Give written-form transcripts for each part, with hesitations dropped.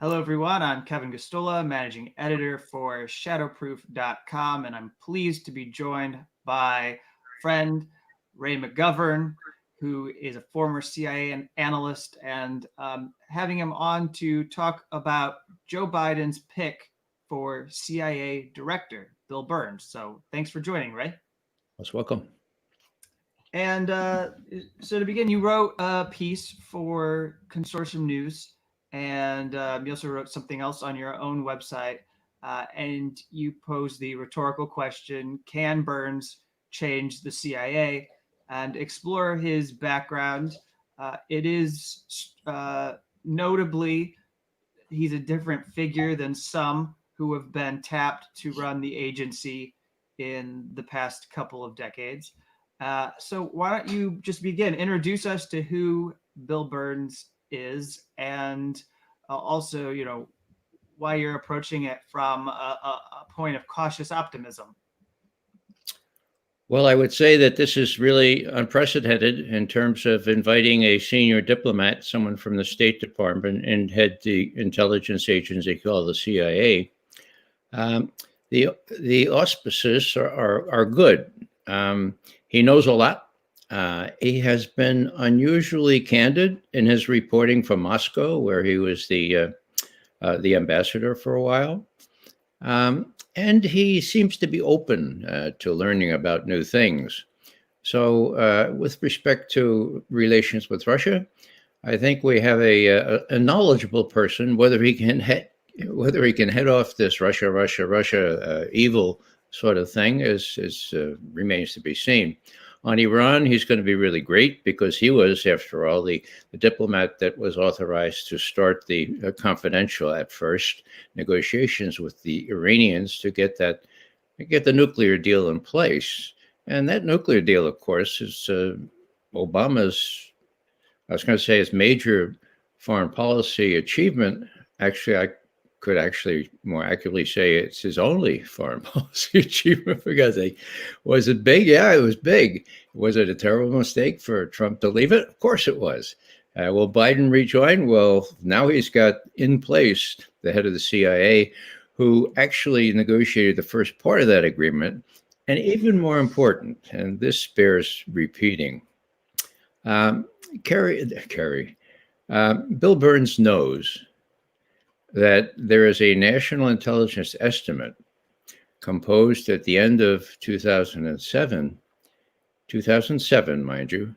Hello, everyone. I'm Kevin Gosztola, managing editor for Shadowproof.com, and I'm pleased to be joined by friend Ray McGovern, who is a former CIA analyst, and having him on to talk about Joe Biden's pick for CIA director, Bill Burns. So thanks for joining, Ray. Most welcome. And so to begin, you wrote a piece for Consortium News, and you also wrote something else on your own website. And you posed the rhetorical question: can Burns change the CIA? And explore his background. It is notably, he's a different figure than some who have been tapped to run the agency in the past couple of decades. So why don't you just begin? Introduce us to who Bill Burns is, and also, why you're approaching it from a point of cautious optimism. Well, I would say that this is really unprecedented in terms of inviting a senior diplomat, someone from the State Department, and head the intelligence agency called the CIA. The auspices are good. He knows a lot. He has been unusually candid in his reporting from Moscow, where he was the ambassador for a while. And he seems to be open to learning about new things. So with respect to relations with Russia, I think we have a knowledgeable person. Whether he can head off this Russia evil sort of thing remains to be seen. On Iran, he's going to be really great because he was, after all, the diplomat that was authorized to start the confidential at first negotiations with the Iranians to get the nuclear deal in place. And that nuclear deal, of course, is Obama's, I was going to say, his major foreign policy achievement. Actually, I could actually more accurately say it's his only foreign policy achievement, because was it big? Yeah, it was big. Was it a terrible mistake for Trump to leave it? Of course it was. Will Biden rejoin? Well, now he's got in place the head of the CIA, who actually negotiated the first part of that agreement. And even more important, and this bears repeating, Bill Burns knows that there is a national intelligence estimate composed at the end of 2007, mind you,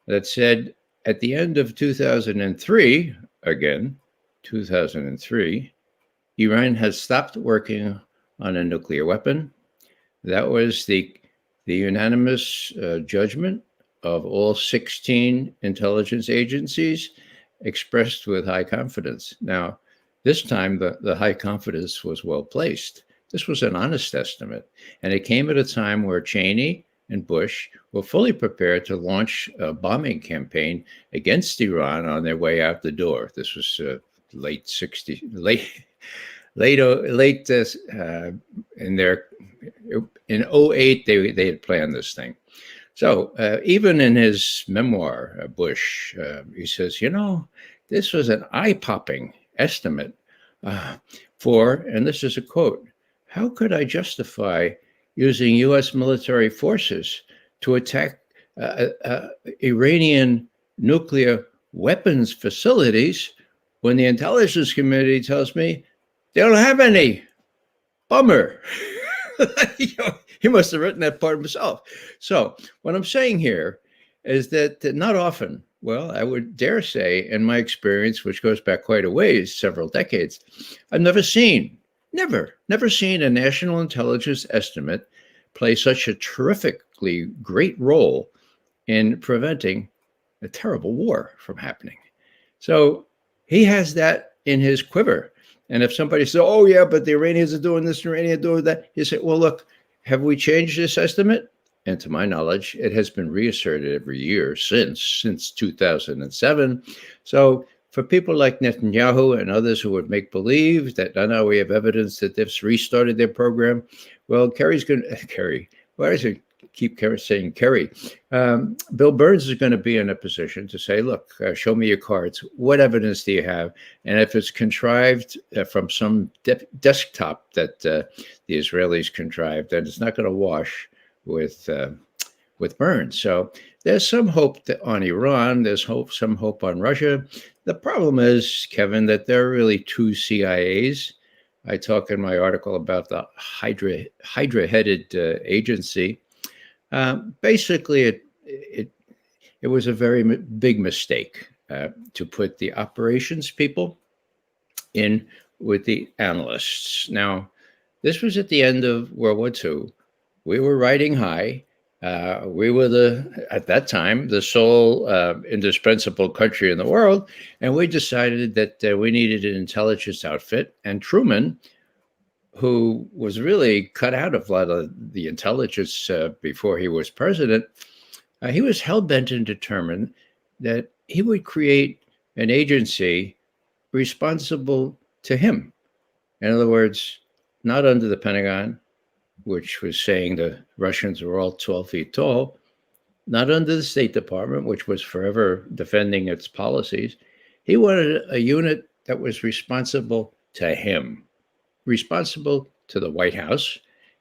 that said at the end of 2003, again, 2003, Iran has stopped working on a nuclear weapon. That was the unanimous judgment of all 16 intelligence agencies, expressed with high confidence. Now, this time, the high confidence was well placed. This was an honest estimate, and it came at a time where Cheney and Bush were fully prepared to launch a bombing campaign against Iran on their way out the door. This was late in 2008 they had planned this thing. So even in his memoir, Bush, he says, this was an eye-popping estimate for, and this is a quote, how could I justify using U.S. military forces to attack Iranian nuclear weapons facilities when the intelligence community tells me they don't have any? Bummer. He must have written that part himself. So what I'm saying here is that not often, well, I would dare say, in my experience, which goes back quite a ways, several decades, I've never seen a national intelligence estimate play such a terrifically great role in preventing a terrible war from happening. So he has that in his quiver. And if somebody says, oh, yeah, but the Iranians are doing this, the Iranians are doing that, you say, well, look, have we changed this estimate? And to my knowledge, it has been reasserted every year since 2007. So for people like Netanyahu and others who would make believe that now we have evidence that they've restarted their program, well, keep saying Kerry. Bill Burns is going to be in a position to say, look, show me your cards. What evidence do you have? And if it's contrived from some desktop that the Israelis contrived, then it's not going to wash with Burns. So there's some hope on Iran. There's some hope on Russia. The problem is, Kevin, that there are really two CIAs. I talk in my article about the Hydra-headed agency. Basically, it was a very big mistake to put the operations people in with the analysts. Now, this was at the end of World War II. We were riding high. We were at that time, the sole indispensable country in the world, and we decided that we needed an intelligence outfit. And Truman, who was really cut out of a lot of the intelligence before he was president, he was hell-bent and determined that he would create an agency responsible to him. In other words, not under the Pentagon, which was saying the Russians were all 12 feet tall, not under the State Department, which was forever defending its policies. He wanted a unit that was responsible to him, responsible to the White House,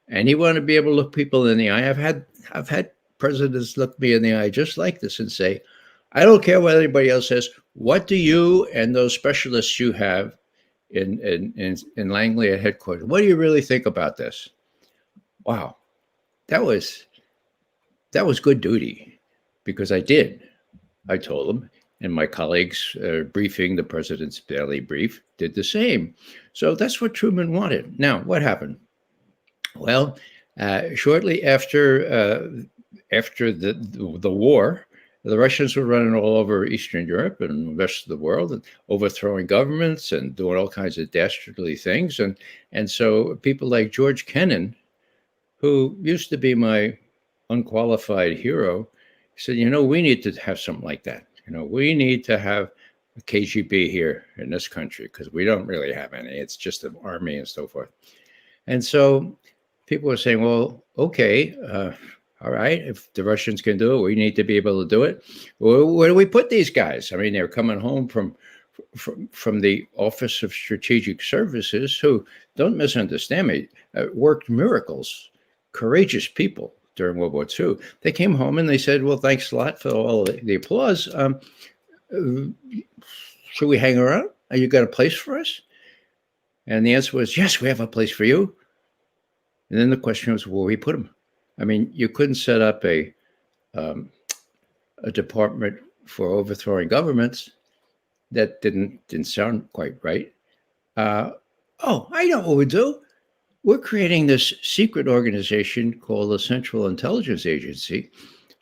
and he wanted to be able to look people in the eye. I've had presidents look me in the eye just like this and say, I don't care what anybody else says. What do you and those specialists you have in Langley at headquarters, what do you really think about this? Wow, that was good duty, because I told them, and my colleagues briefing the president's daily brief did the same. So that's what Truman wanted. Now, what happened? Well, shortly after the war, the Russians were running all over Eastern Europe and the rest of the world, and overthrowing governments and doing all kinds of dastardly things. And so people like George Kennan, who used to be my unqualified hero, said, we need to have something like that. We need to have a KGB here in this country, because we don't really have any. It's just an army and so forth. And so people were saying, well, okay, all right, if the Russians can do it, we need to be able to do it. Well, where do we put these guys? I mean, they're coming home from the Office of Strategic Services, who, don't misunderstand me, worked miracles, courageous people during World War II. They came home and they said, well, thanks a lot for all the applause. Should we hang around? Are you got a place for us? And the answer was, yes, we have a place for you. And then the question was, where we put them? I mean, you couldn't set up a department for overthrowing governments. That didn't sound quite right. I know what we do. We're creating this secret organization called the Central Intelligence Agency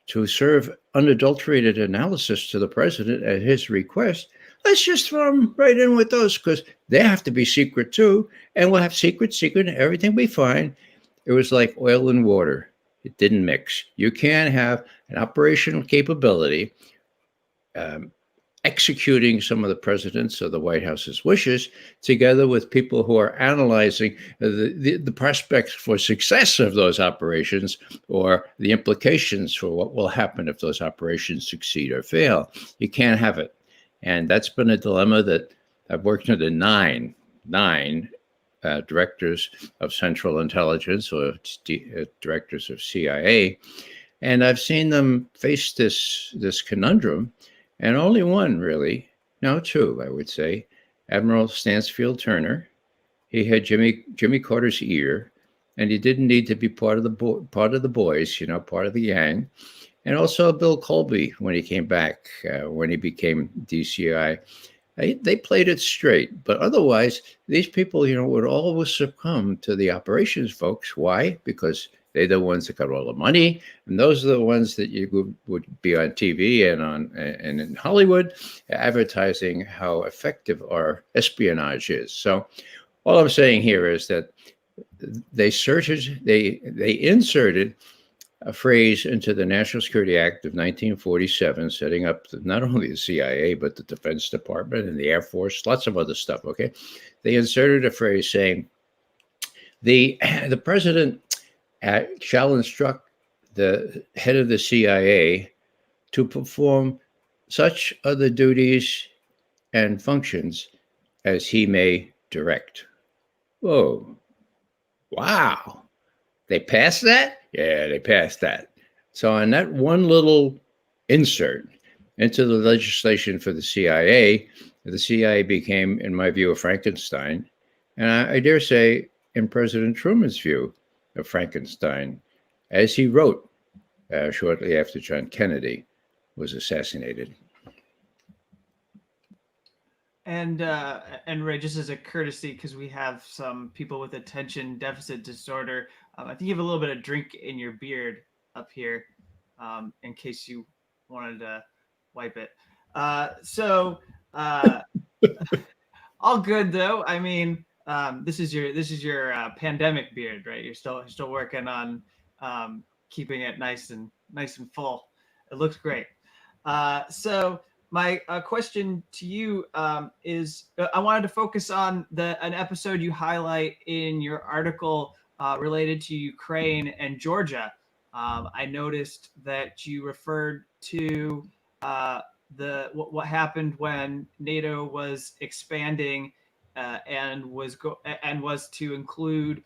to serve unadulterated analysis to the president at his request. Let's just throw them right in with those, because they have to be secret too. And we'll have secret, everything we find. It was like oil and water. It didn't mix. You can't have an operational capability executing some of the president's or the White House's wishes, together with people who are analyzing the prospects for success of those operations, or the implications for what will happen if those operations succeed or fail. You can't have it. And that's been a dilemma that I've worked under nine directors of Central Intelligence, or directors of CIA, and I've seen them face this conundrum. And only one, really, no, two, I would say. Admiral Stansfield Turner, he had Jimmy Carter's ear, and he didn't need to be part of the boys, part of the gang. And also Bill Colby, when he came back, when he became DCI, they played it straight. But otherwise, these people, would always succumb to the operations folks. Why? Because they're the ones that got all the money, and those are the ones that you would be on TV and in Hollywood, advertising how effective our espionage is. So, all I'm saying here is that they inserted a phrase into the National Security Act of 1947, setting up not only the CIA but the Defense Department and the Air Force, lots of other stuff. Okay, they inserted a phrase saying the president shall instruct the head of the CIA to perform such other duties and functions as he may direct. Whoa. Wow. They passed that? Yeah, they passed that. So on that one little insert into the legislation for the CIA became, in my view, a Frankenstein. And I dare say, in President Truman's view, a Frankenstein, as he wrote shortly after John Kennedy was assassinated. And Ray, just as a courtesy, because we have some people with attention deficit disorder, I think you have a little bit of drink in your beard up here, in case you wanted to wipe it. All good though. I mean, this is your pandemic beard, right? You're still working on keeping it nice and full. It looks great. So my question to you is, I wanted to focus on an episode you highlight in your article related to Ukraine and Georgia. I noticed that you referred to what happened when NATO was expanding and was to include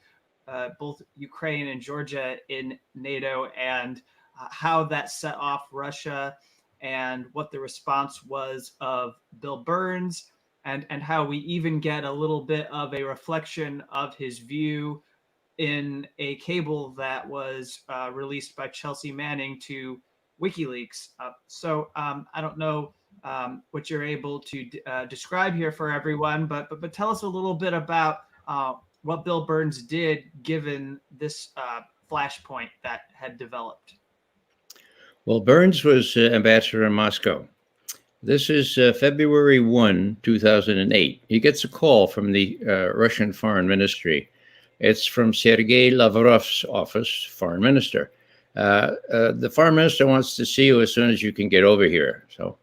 both Ukraine and Georgia in NATO, and how that set off Russia, and what the response was of Bill Burns, and how we even get a little bit of a reflection of his view in a cable that was released by Chelsea Manning to WikiLeaks. So I don't know what you're able to describe here for everyone, but tell us a little bit about what Bill Burns did given this flashpoint that had developed. Well, Burns was ambassador in Moscow. This is February 1, 2008. He gets a call from the Russian Foreign Ministry. It's from Sergei Lavrov's office, foreign minister. The foreign minister wants to see you as soon as you can get over here. So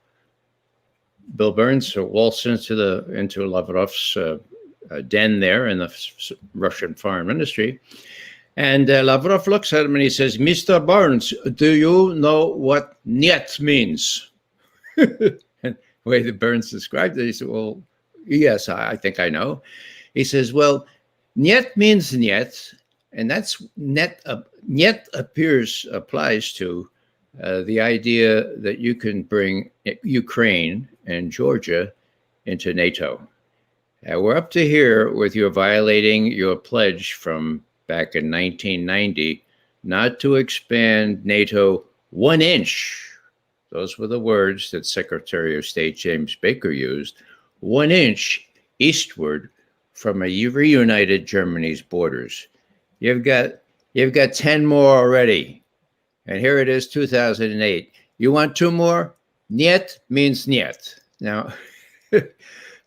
Bill Burns waltzed into Lavrov's den there in the Russian Foreign Ministry. And Lavrov looks at him and he says, "Mr. Burns, do you know what Nyet means?" And the way that Burns described it, he said, "Well, yes, I think I know." He says, "Well, Nyet means Nyet, and that's Nyet applies to the idea that you can bring Ukraine and Georgia into NATO. We're up to here with you violating your pledge from back in 1990 not to expand NATO 1 inch." Those were the words that Secretary of State James Baker used, 1 inch eastward from a reunited Germany's borders. You've got 10 more already. And here it is, 2008. You want 2 more? Nyet means Nyet. Now,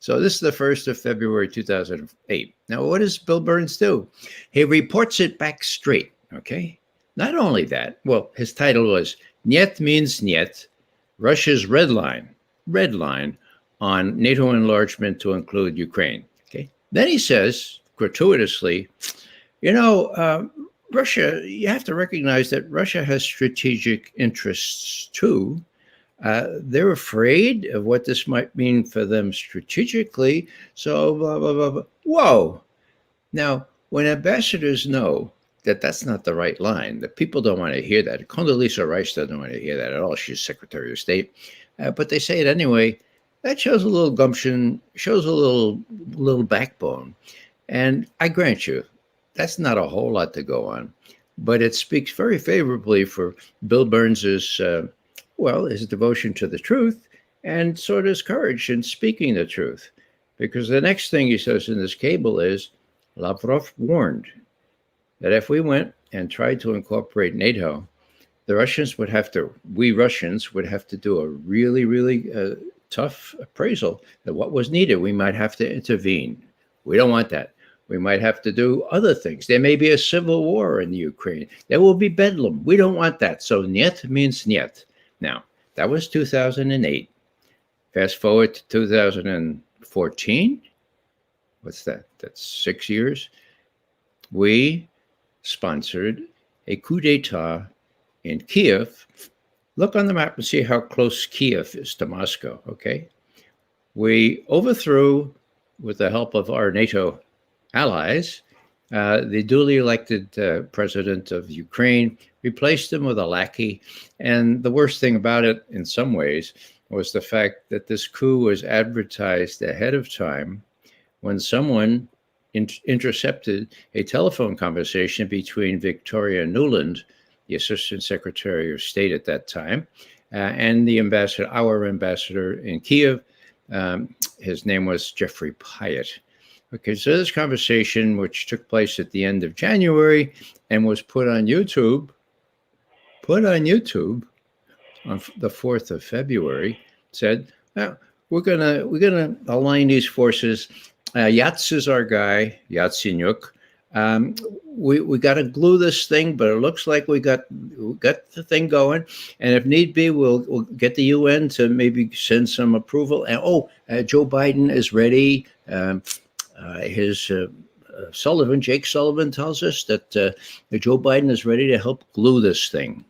so this is the 1st of February, 2008. Now, what does Bill Burns do? He reports it back straight, okay? Not only that, well, his title was Nyet means Nyet, Russia's red line on NATO enlargement to include Ukraine, okay? Then he says, gratuitously, Russia, you have to recognize that Russia has strategic interests too. They're afraid of what this might mean for them strategically. So, blah, blah, blah, blah. Whoa. Now, when ambassadors know that that's not the right line, that people don't want to hear that. Condoleezza Rice doesn't want to hear that at all. She's Secretary of State. But they say it anyway. That shows a little gumption, shows a little backbone. And I grant you, that's not a whole lot to go on. But it speaks very favorably for Bill Burns's his devotion to the truth, and sort of his courage in speaking the truth. Because the next thing he says in this cable is, Lavrov warned that if we went and tried to incorporate NATO, we Russians would have to do a really, really tough appraisal of what was needed. We might have to intervene. We don't want that. We might have to do other things. There may be a civil war in Ukraine. There will be bedlam. We don't want that. So Nyet means Nyet. Now, that was 2008. Fast forward to 2014. What's that? That's 6 years. We sponsored a coup d'etat in Kiev. Look on the map and see how close Kiev is to Moscow, okay? We overthrew, with the help of our NATO allies, the duly elected president of Ukraine, replaced him with a lackey. And the worst thing about it, in some ways, was the fact that this coup was advertised ahead of time when someone intercepted a telephone conversation between Victoria Nuland, the Assistant Secretary of State at that time, and the ambassador, our ambassador in Kiev. His name was Jeffrey Pyatt. Okay, so this conversation, which took place at the end of January and was put on YouTube on the 4th of February, said, we're gonna align these forces. Yats is our guy, Yatsenyuk. We got to glue this thing, but it looks like we got the thing going. And if need be, we'll get the UN to maybe send some approval. And Joe Biden is ready. Jake Sullivan tells us that Joe Biden is ready to help glue this thing.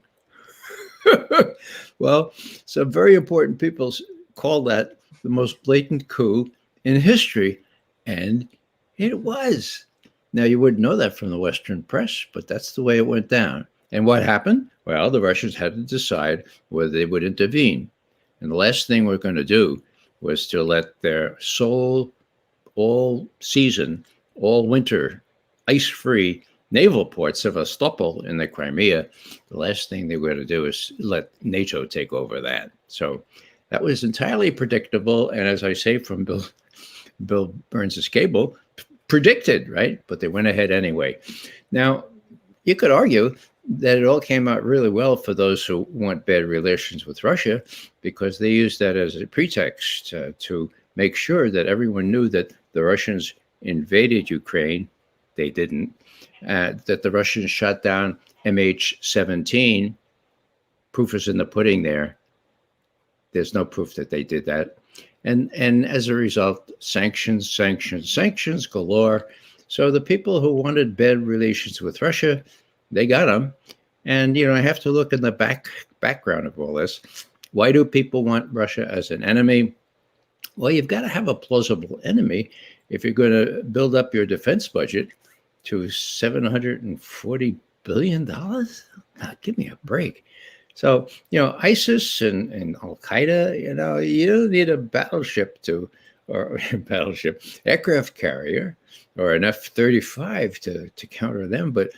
Well, some very important people call that the most blatant coup in history, and it was. Now, you wouldn't know that from the Western press, but that's the way it went down. And what happened? Well, the Russians had to decide whether they would intervene. And the last thing we're going to do was to let their all season, all winter, ice-free naval port, Sevastopol in the Crimea, the last thing they were going to do is let NATO take over that. So that was entirely predictable. And as I say from Bill Burns' cable, predicted, right? But they went ahead anyway. Now, you could argue that it all came out really well for those who want bad relations with Russia, because they used that as a pretext to make sure that everyone knew that the Russians invaded Ukraine. They didn't. That the Russians shot down MH17. Proof is in the pudding there. There's no proof that they did that. And as a result, sanctions galore. So the people who wanted bad relations with Russia, they got them. And, I have to look in the background of all this. Why do people want Russia as an enemy? Well, you've got to have a plausible enemy if you're going to build up your defense budget to $740 billion. Give me a break. So, ISIS and Al-Qaeda, you don't need a aircraft carrier or an F-35 to counter them. But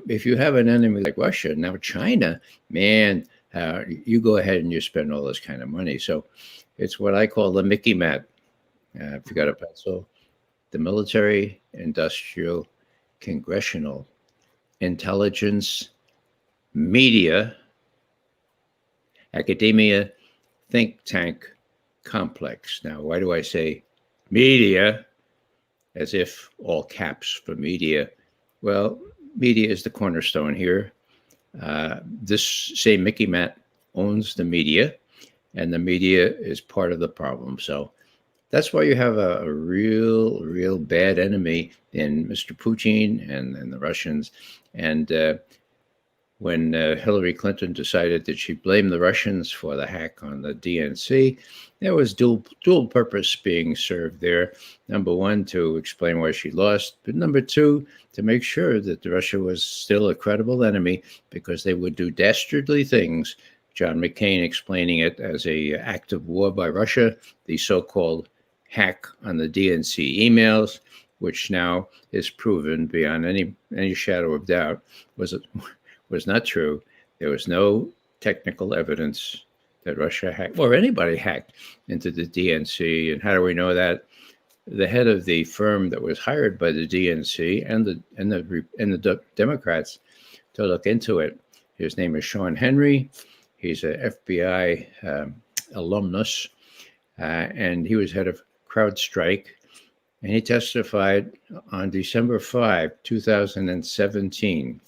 if you have an enemy like Russia, now China, man, you go ahead and you spend all this kind of money. So it's what I call the Mickey Mat. If you got a pencil, the military, industrial, congressional, intelligence, media, academia, think tank complex. Now, why do I say media as if all caps for media? Well, media is the cornerstone here. This same Mickey Mat owns the media, and the media is part of the problem. So that's why you have a real bad enemy in Mr. Putin and the Russians. And when Hillary Clinton decided that she'd blame the Russians for the hack on the DNC, there was dual purpose being served there. Number one, to explain why she lost, but number two, to make sure that Russia was still a credible enemy, because they would do dastardly things. John McCain explaining it as a act of war by Russia, the so-called hack on the DNC emails, which now is proven beyond any shadow of doubt was not true. There was no technical evidence that Russia hacked or anybody hacked into the DNC. And how do we know that? The head of the firm that was hired by the DNC and the Democrats to look into it, his name is Sean Henry. He's an FBI alumnus, and he was head of CrowdStrike. And he testified on December 5, 2017.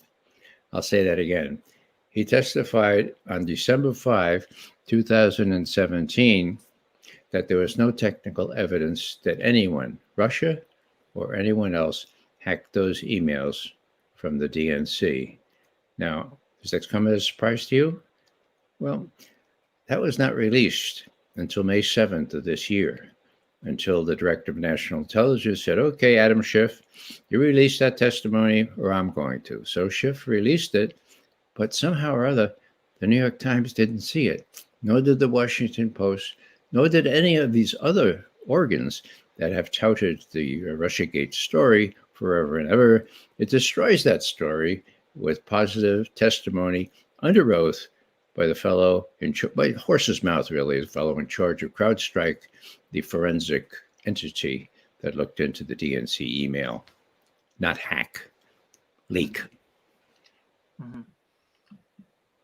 I'll say that again. He testified on December 5, 2017, that there was no technical evidence that anyone, Russia or anyone else, hacked those emails from the DNC. Now, Does that come as a surprise to you? Well, that was not released until May 7th of this year, until the Director of National Intelligence said, okay, Adam Schiff, you release that testimony or I'm going to. So Schiff released it, but somehow or other, the New York Times didn't see it, nor did the Washington Post, nor did any of these other organs that have touted the Russiagate story forever and ever. It destroys that story with positive testimony under oath by the fellow, by horse's mouth really, the fellow in charge of CrowdStrike, the forensic entity that looked into the DNC email. Not hack, leak. Mm-hmm.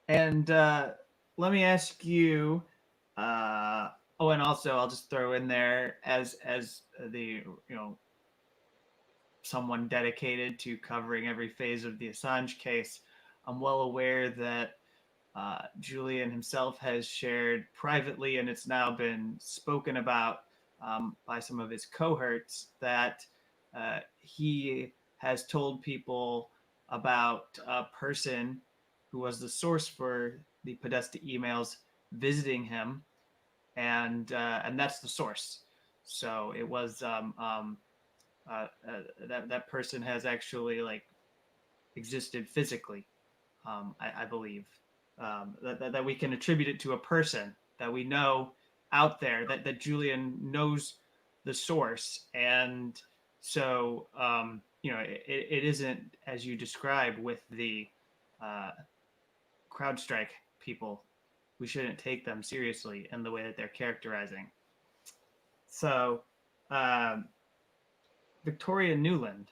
And let me ask you, and also I'll just throw in there as the someone dedicated to covering every phase of the Assange case, I'm well aware that Julian himself has shared privately, and it's now been spoken about by some of his cohorts, that he has told people about a person who was the source for the Podesta emails visiting him, and that's the source. So it was that person has actually existed physically, I believe. That we can attribute it to a person that we know out there, that Julian knows the source. And so, it isn't, as you describe with the CrowdStrike people, we shouldn't take them seriously in the way that they're characterizing. So, Victoria Nuland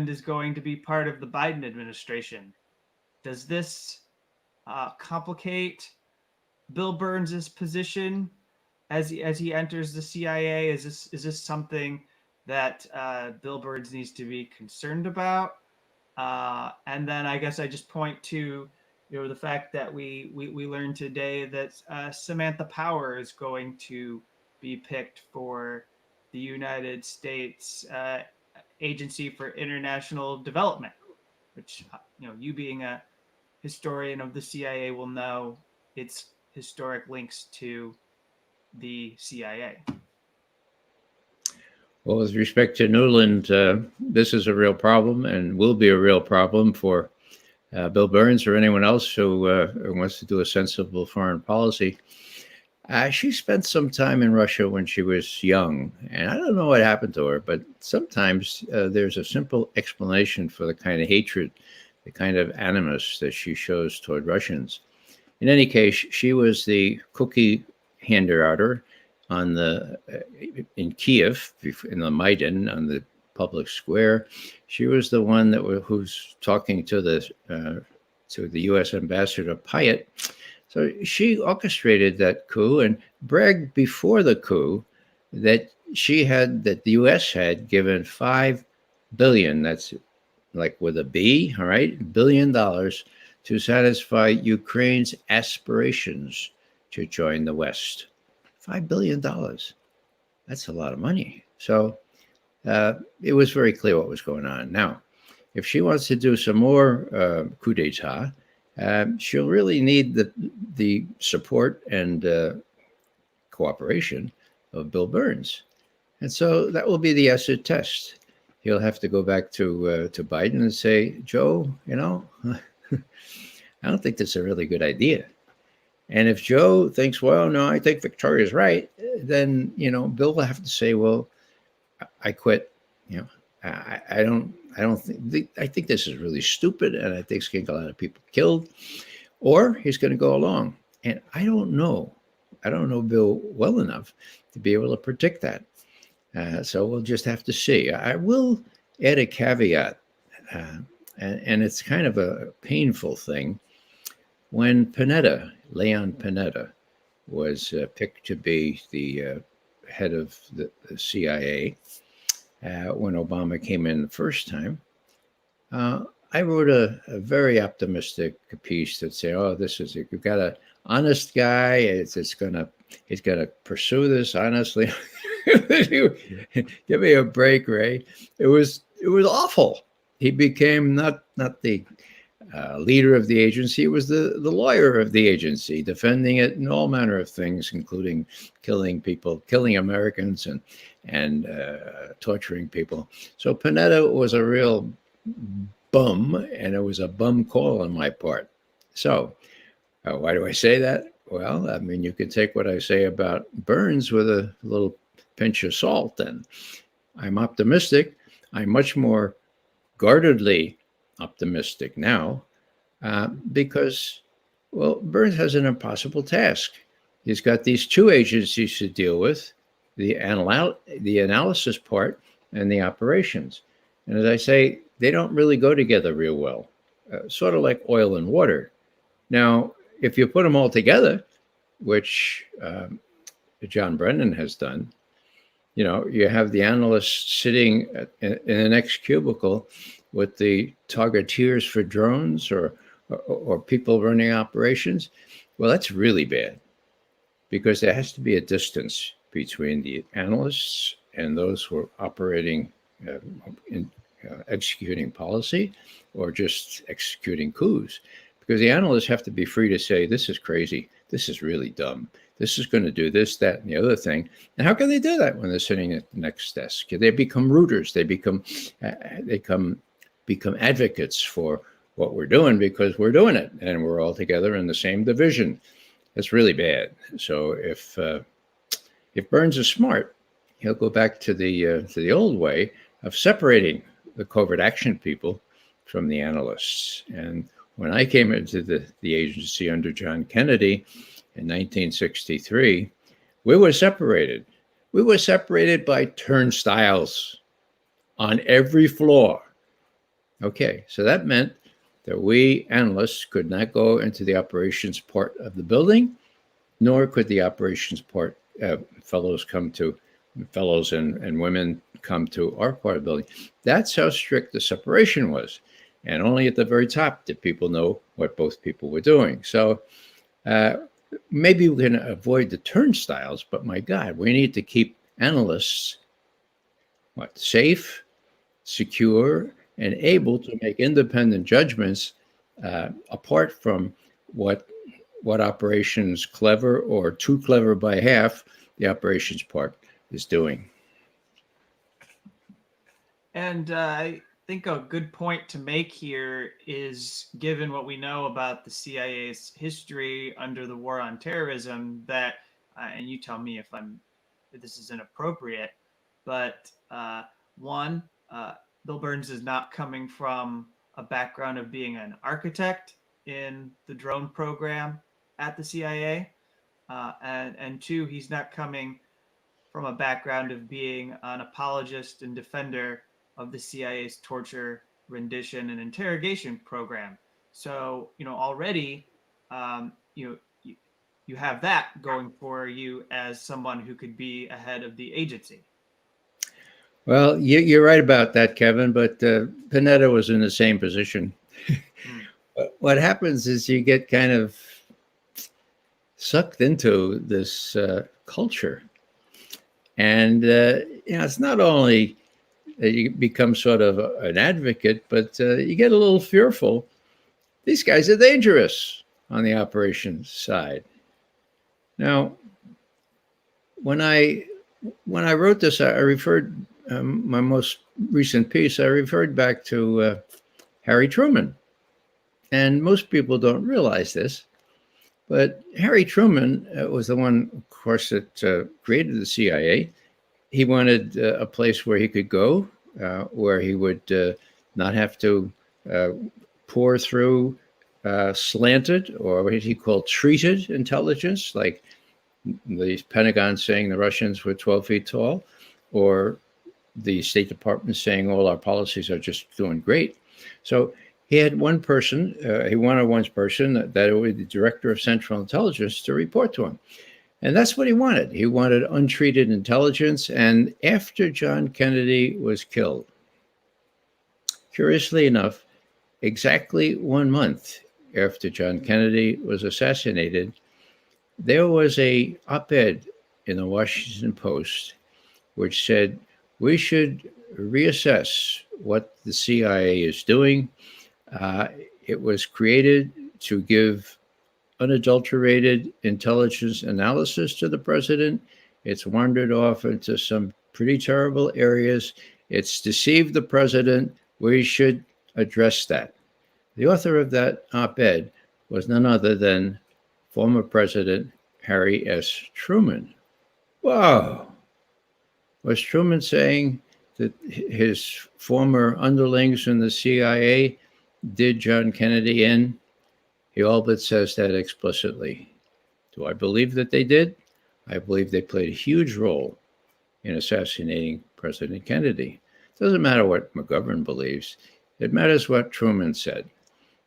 is going to be part of the Biden administration. Does this complicate Bill Burns' position as he enters the CIA? Is this something that Bill Burns needs to be concerned about? And then I guess I just point to the fact that we learned today that Samantha Power is going to be picked for the United States Agency for International Development, which you being a historian of the CIA will know its historic links to the CIA. Well, with respect to Newland, this is a real problem and will be a real problem for Bill Burns or anyone else who wants to do a sensible foreign policy. She spent some time in Russia when she was young, and I don't know what happened to her, but sometimes there's a simple explanation for the kind of hatred, the kind of animus that she shows toward Russians. In any case, she was the cookie hander-outer in Kiev, in the Maidan, on the public square. She was the one who's talking to the U.S. ambassador Pyatt. So she orchestrated that coup and bragged before the coup that the U.S. had given $5 billion, that's like with a B, all right, $1 billion, to satisfy Ukraine's aspirations to join the West. $5 billion. That's a lot of money. So it was very clear what was going on. Now, if she wants to do some more coup d'etat, she'll really need the support and cooperation of Bill Burns. And so that will be the acid test. He'll have to go back to Biden and say, Joe, I don't think that's a really good idea. And if Joe thinks, well, no, I think Victoria's right, then, Bill will have to say, well, I quit. I think this is really stupid, and I think it's going to get a lot of people killed, or he's going to go along. And I don't know Bill well enough to be able to predict that. So we'll just have to see. I will add a caveat, and it's kind of a painful thing. When Leon Panetta, was picked to be the head of the CIA, when Obama came in the first time, I wrote a very optimistic piece that said, "Oh, you've got an honest guy. He's gonna pursue this honestly." Give me a break, Ray. It was awful. He became not the leader of the agency. It was the lawyer of the agency, defending it in all manner of things, including killing people, killing Americans, and torturing people. So Panetta was a real bum, and it was a bum call on my part. So why do I say that? Well, I mean, you can take what I say about Burns with a little pinch of salt. And I'm optimistic. I'm much more guardedly optimistic now because, well, Burns has an impossible task. He's got these two agencies to deal with, the analysis part and the operations. And as I say, they don't really go together real well, sort of like oil and water. Now, if you put them all together, which John Brennan has done, you have the analyst sitting in the next cubicle with the targeteers for drones or people running operations. Well, that's really bad because there has to be a distance between the analysts and those who are operating, executing policy or just executing coups. Because the analysts have to be free to say, this is crazy, this is really dumb, this is going to do this, that, and the other thing. And how can they do that when they're sitting at the next desk? They become rooters. They become advocates for what we're doing because we're doing it, and we're all together in the same division. That's really bad. So if Burns is smart, he'll go back to the old way of separating the covert action people from the analysts. And when I came into the agency under John Kennedy in 1963, we were separated. We were separated by turnstiles on every floor. Okay, so that meant that we analysts could not go into the operations part of the building, nor could the operations part fellows and women come to our part of the building. That's how strict the separation was. And only at the very top did people know what both people were doing. So maybe we can avoid the turnstiles, but my God, we need to keep analysts safe, secure, and able to make independent judgments apart from what operations clever or too clever by half the operations part is doing. And I think a good point to make here is, given what we know about the CIA's history under the war on terrorism, that, and you tell me if this is inappropriate, but one, Bill Burns is not coming from a background of being an architect in the drone program at the CIA, and two, he's not coming from a background of being an apologist and defender of the CIA's torture, rendition, and interrogation program. So, already, you have that going for you as someone who could be ahead of the agency. Well, you're right about that, Kevin, but Panetta was in the same position. What happens is you get kind of sucked into this culture. And, it's not only you become sort of an advocate, but you get a little fearful. These guys are dangerous on the operations side. Now, when I wrote this, I referred my most recent piece. I referred back to Harry Truman, and most people don't realize this, but Harry Truman was the one, of course, that created the CIA. He wanted a place where he could go, where he would not have to pour through slanted, or what he called treated intelligence, like the Pentagon saying the Russians were 12 feet tall, or the State Department saying all our policies are just doing great. So he had one person, he wanted one person that was the director of Central Intelligence to report to him. And that's what he wanted. He wanted untreated intelligence. And after John Kennedy was killed, curiously enough, exactly 1 month after John Kennedy was assassinated, there was a op-ed in the Washington Post which said we should reassess what the CIA is doing. it was created to give unadulterated intelligence analysis to the president. It's wandered off into some pretty terrible areas. It's deceived the president. We should address that. The author of that op-ed was none other than former President Harry S. Truman. Whoa! Was Truman saying that his former underlings in the CIA did John Kennedy in? He all but says that explicitly. Do I believe that they did? I believe they played a huge role in assassinating President Kennedy. It doesn't matter what McGovern believes. It matters what Truman said.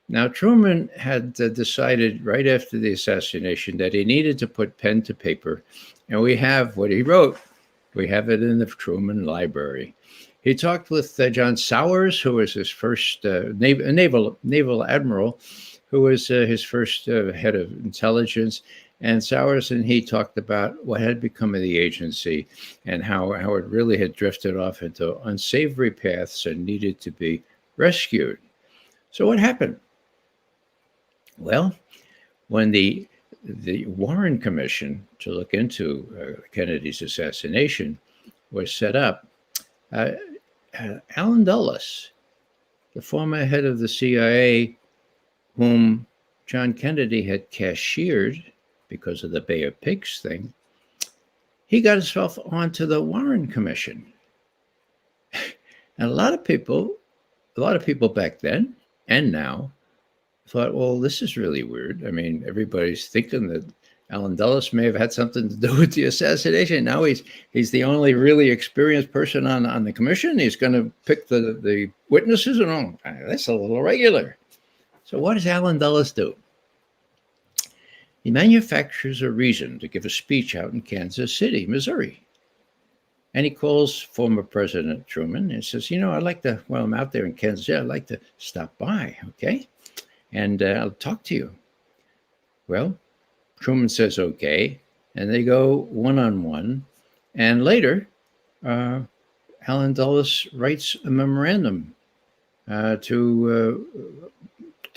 Now, Truman had decided right after the assassination that he needed to put pen to paper, and we have what he wrote. We have it in the Truman Library. He talked with John Sowers, who was his first naval admiral, who was his first head of intelligence. And Sowers and he talked about what had become of the agency and how it really had drifted off into unsavory paths and needed to be rescued. So what happened? Well, when the Warren Commission to look into Kennedy's assassination was set up, Allen Dulles, the former head of the CIA, whom John Kennedy had cashiered because of the Bay of Pigs thing, he got himself onto the Warren Commission. And a lot of people back then and now thought, well, this is really weird. I mean, everybody's thinking that Allen Dulles may have had something to do with the assassination. Now he's the only really experienced person on the commission. He's going to pick the witnesses and all. That's a little irregular. So what does Allen Dulles do? He manufactures a reason to give a speech out in Kansas City, Missouri. And he calls former President Truman and says, I'd like to, while I'm out there in Kansas City, I'd like to stop by, okay? And I'll talk to you. Well, Truman says, okay. And they go one-on-one. And later, Allen Dulles writes a memorandum to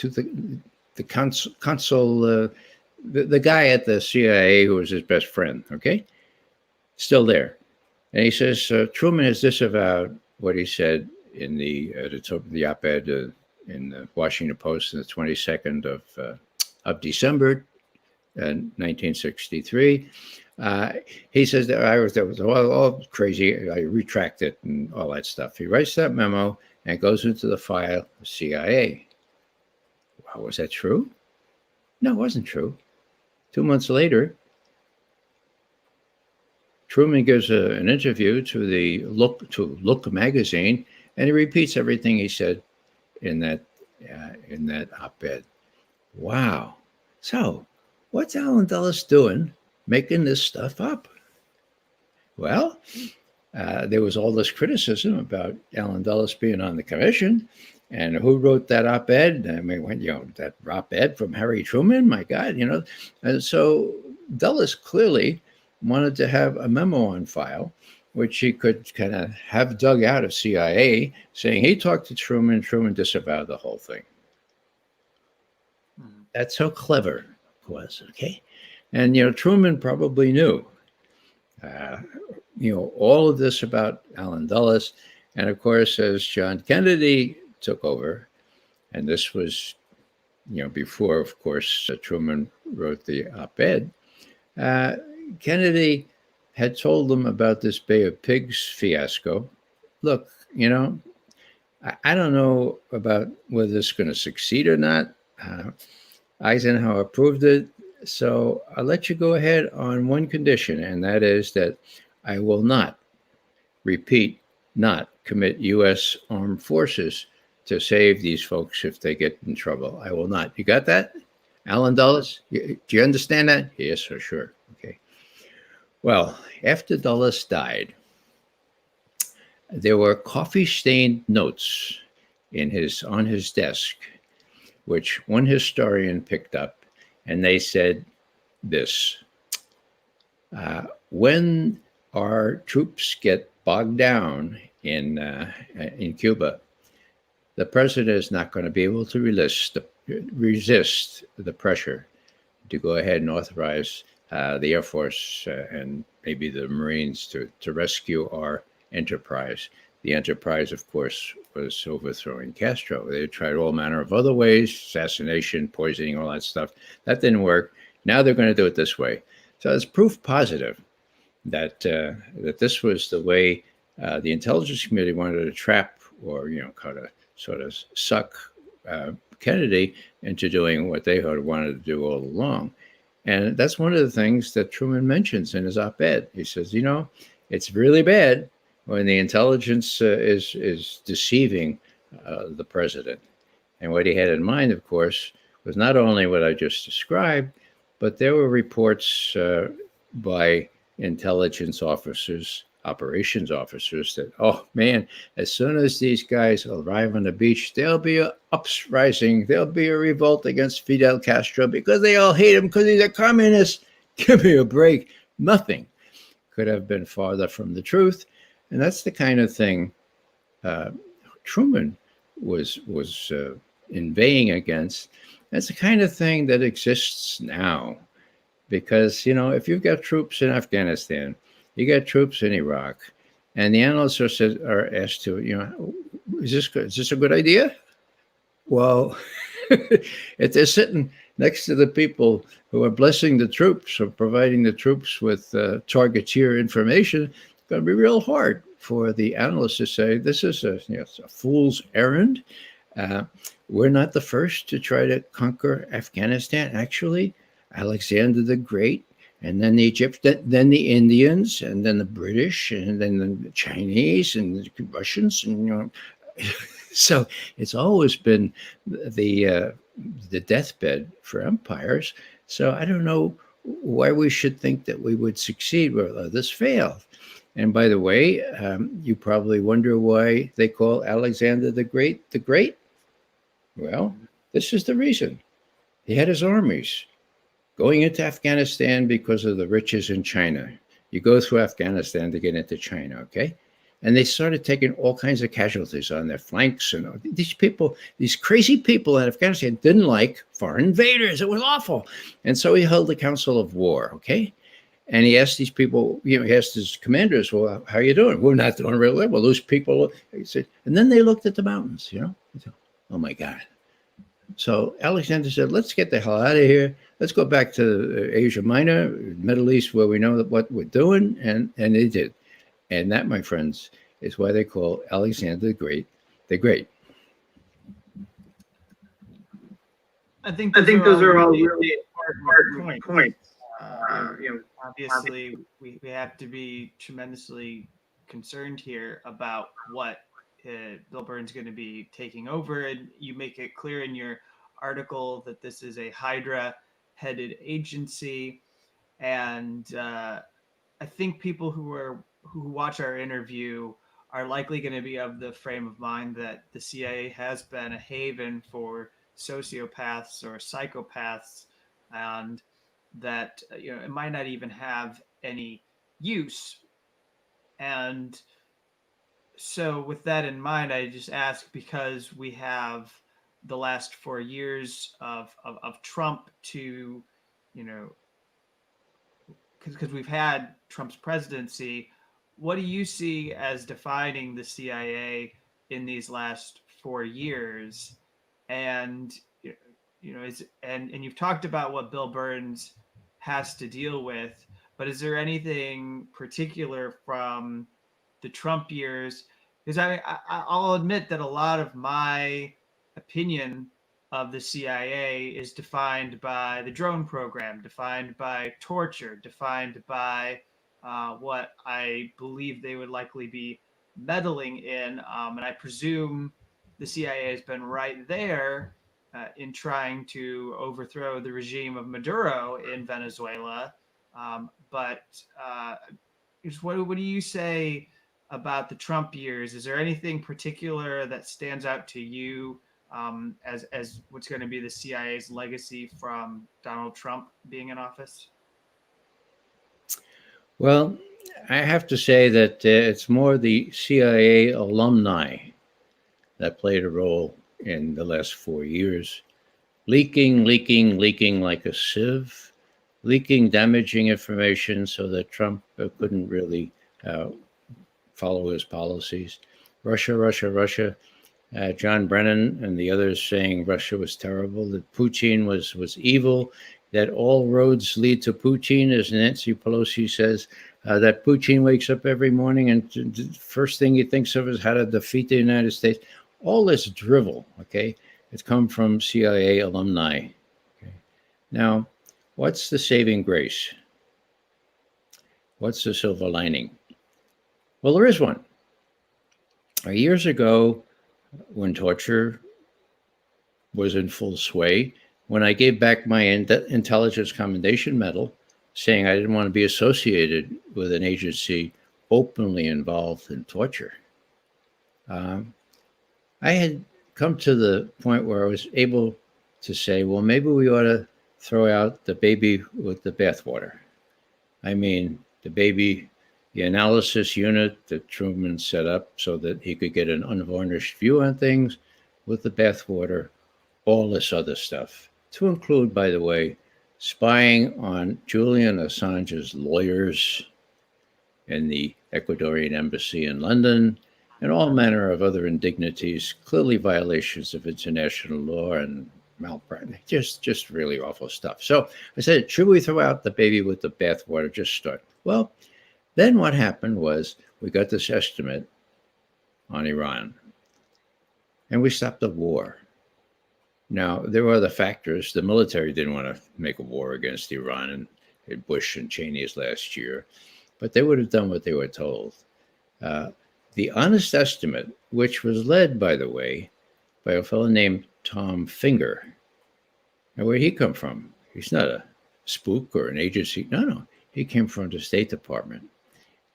the consul, the guy at the CIA who was his best friend, okay? Still there. And he says, Truman has disavowed what he said in the op-ed in the Washington Post on the 22nd of December 1963. He says that was all crazy. I retract it and all that stuff. He writes that memo and goes into the file of CIA. Well, was that true? No, it wasn't true. 2 months later, Truman gives an interview to Look magazine, and he repeats everything he said in that op-ed. Wow. So, what's Allen Dulles doing making this stuff up? Well, there was all this criticism about Allen Dulles being on the commission. And who wrote that op-ed? I mean, that op-ed from Harry Truman, my God, And so Dulles clearly wanted to have a memo on file, which he could kind of have dug out of CIA, saying he talked to Truman, Truman disavowed the whole thing. That's how clever it was, okay? And, Truman probably knew, all of this about Allen Dulles. And, of course, as John Kennedy took over, and this was, before, of course, Truman wrote the op-ed, Kennedy had told them about this Bay of Pigs fiasco. Look, I don't know about whether this is going to succeed or not. Eisenhower approved it, so I'll let you go ahead on one condition, and that is that I will not, repeat, not commit U.S. armed forces to save these folks if they get in trouble. I will not. You got that? Allen Dulles? Do you understand that? Yes, for sure. Okay. Well, after Dulles died, there were coffee-stained notes on his desk, which one historian picked up, and they said this: when our troops get bogged down in Cuba, the president is not going to be able to resist the pressure to go ahead and authorize the Air Force and maybe the Marines to rescue our enterprise. The enterprise, of course, was overthrowing Castro. They tried all manner of other ways, assassination, poisoning, all that stuff. That didn't work. Now they're going to do it this way. So it's proof positive that that this was the way the intelligence community wanted to trap or, kind of sort of suck Kennedy into doing what they had wanted to do all along. And that's one of the things that Truman mentions in his op-ed. He says, it's really bad when the intelligence is deceiving the president. And what he had in mind, of course, was not only what I just described, but there were reports by intelligence officers, operations officers, that, oh man, as soon as these guys arrive on the beach, there'll be an uprising, there'll be a revolt against Fidel Castro because they all hate him because he's a communist. Give me a break. Nothing could have been farther from the truth. And that's the kind of thing Truman was inveighing against. That's the kind of thing that exists now. Because, if you've got troops in Afghanistan, you got troops in Iraq, and the analysts are asked to, is this a good idea? Well, if they're sitting next to the people who are blessing the troops or providing the troops with targeteer information, it's going to be real hard for the analysts to say, this is a fool's errand. We're not the first to try to conquer Afghanistan. Actually, Alexander the Great, and then the Egyptians, then the Indians, and then the British, and then the Chinese, and the Russians, and so it's always been the deathbed for empires. So I don't know why we should think that we would succeed where others failed. And by the way, you probably wonder why they call Alexander the Great the Great. Well, this is the reason. He had his armies going into Afghanistan because of the riches in China. You go through Afghanistan to get into China, okay? And they started taking all kinds of casualties on their flanks. And these people, these crazy people in Afghanistan didn't like foreign invaders. It was awful. And so he held a council of war, okay? And he asked these people, he asked his commanders, well, how are you doing? We're not doing real well. Those people, he said, and then they looked at the mountains, oh my God. So Alexander said, let's get the hell out of here. Let's go back to Asia Minor, Middle East, where we know what we're doing. And they did. And that, my friends, is why they call Alexander the Great the Great. I think those are all really important points. Obviously, we have to be tremendously concerned here about what Bill Burns going to be taking over. And you make it clear in your article that this is a Hydra-headed agency. And I think people who watch our interview are likely going to be of the frame of mind that the CIA has been a haven for sociopaths or psychopaths, and that it might not even have any use. And so with that in mind, I just ask, because we have the last 4 years of Trump to, because we've had Trump's presidency, what do you see as defining the CIA in these last 4 years? And, and you've talked about what Bill Burns has to deal with, but is there anything particular from the Trump years? Because I'll admit that a lot of my opinion of the CIA is defined by the drone program, defined by torture, defined by what I believe they would likely be meddling in. And I presume the CIA has been right there in trying to overthrow the regime of Maduro in Venezuela. But what do you say about the Trump years? Is there anything particular that stands out to you as what's going to be the CIA's legacy from Donald Trump being in office? Well, I have to say that it's more the CIA alumni that played a role in the last 4 years. leaking like a sieve, leaking damaging information so that Trump couldn't really uh, follow his policies. Russia. John Brennan and the others saying Russia was terrible, that Putin was evil, that all roads lead to Putin, as Nancy Pelosi says, that Putin wakes up every morning and the first thing he thinks of is how to defeat the United States. All this drivel, okay, it's come from CIA alumni. Okay. Now, what's the saving grace? What's the silver lining? Well, there is one. Years ago, when torture was in full sway, when I gave back my Intelligence Commendation Medal, saying I didn't want to be associated with an agency openly involved in torture, I had come to the point where I was able to say, well, maybe we ought to throw out the baby with the bathwater. I mean, the analysis unit that Truman set up so that he could get an unvarnished view on things with the bathwater, all this other stuff, to include, by the way, spying on Julian Assange's lawyers in the Ecuadorian embassy in London, and all manner of other indignities, clearly violations of international law and malpractice, just really awful stuff. So I said, should we throw out the baby with the bathwater, just start? Well, then what happened was we got this estimate on Iran, and we stopped the war. Now, there were other factors. The military didn't want to make a war against Iran in Bush and Cheney's last year, but they would have done what they were told. The honest estimate, which was led, by the way, by a fellow named Tom Finger. Now, where'd he come from? He's not a spook or an agency. No. He came from the State Department.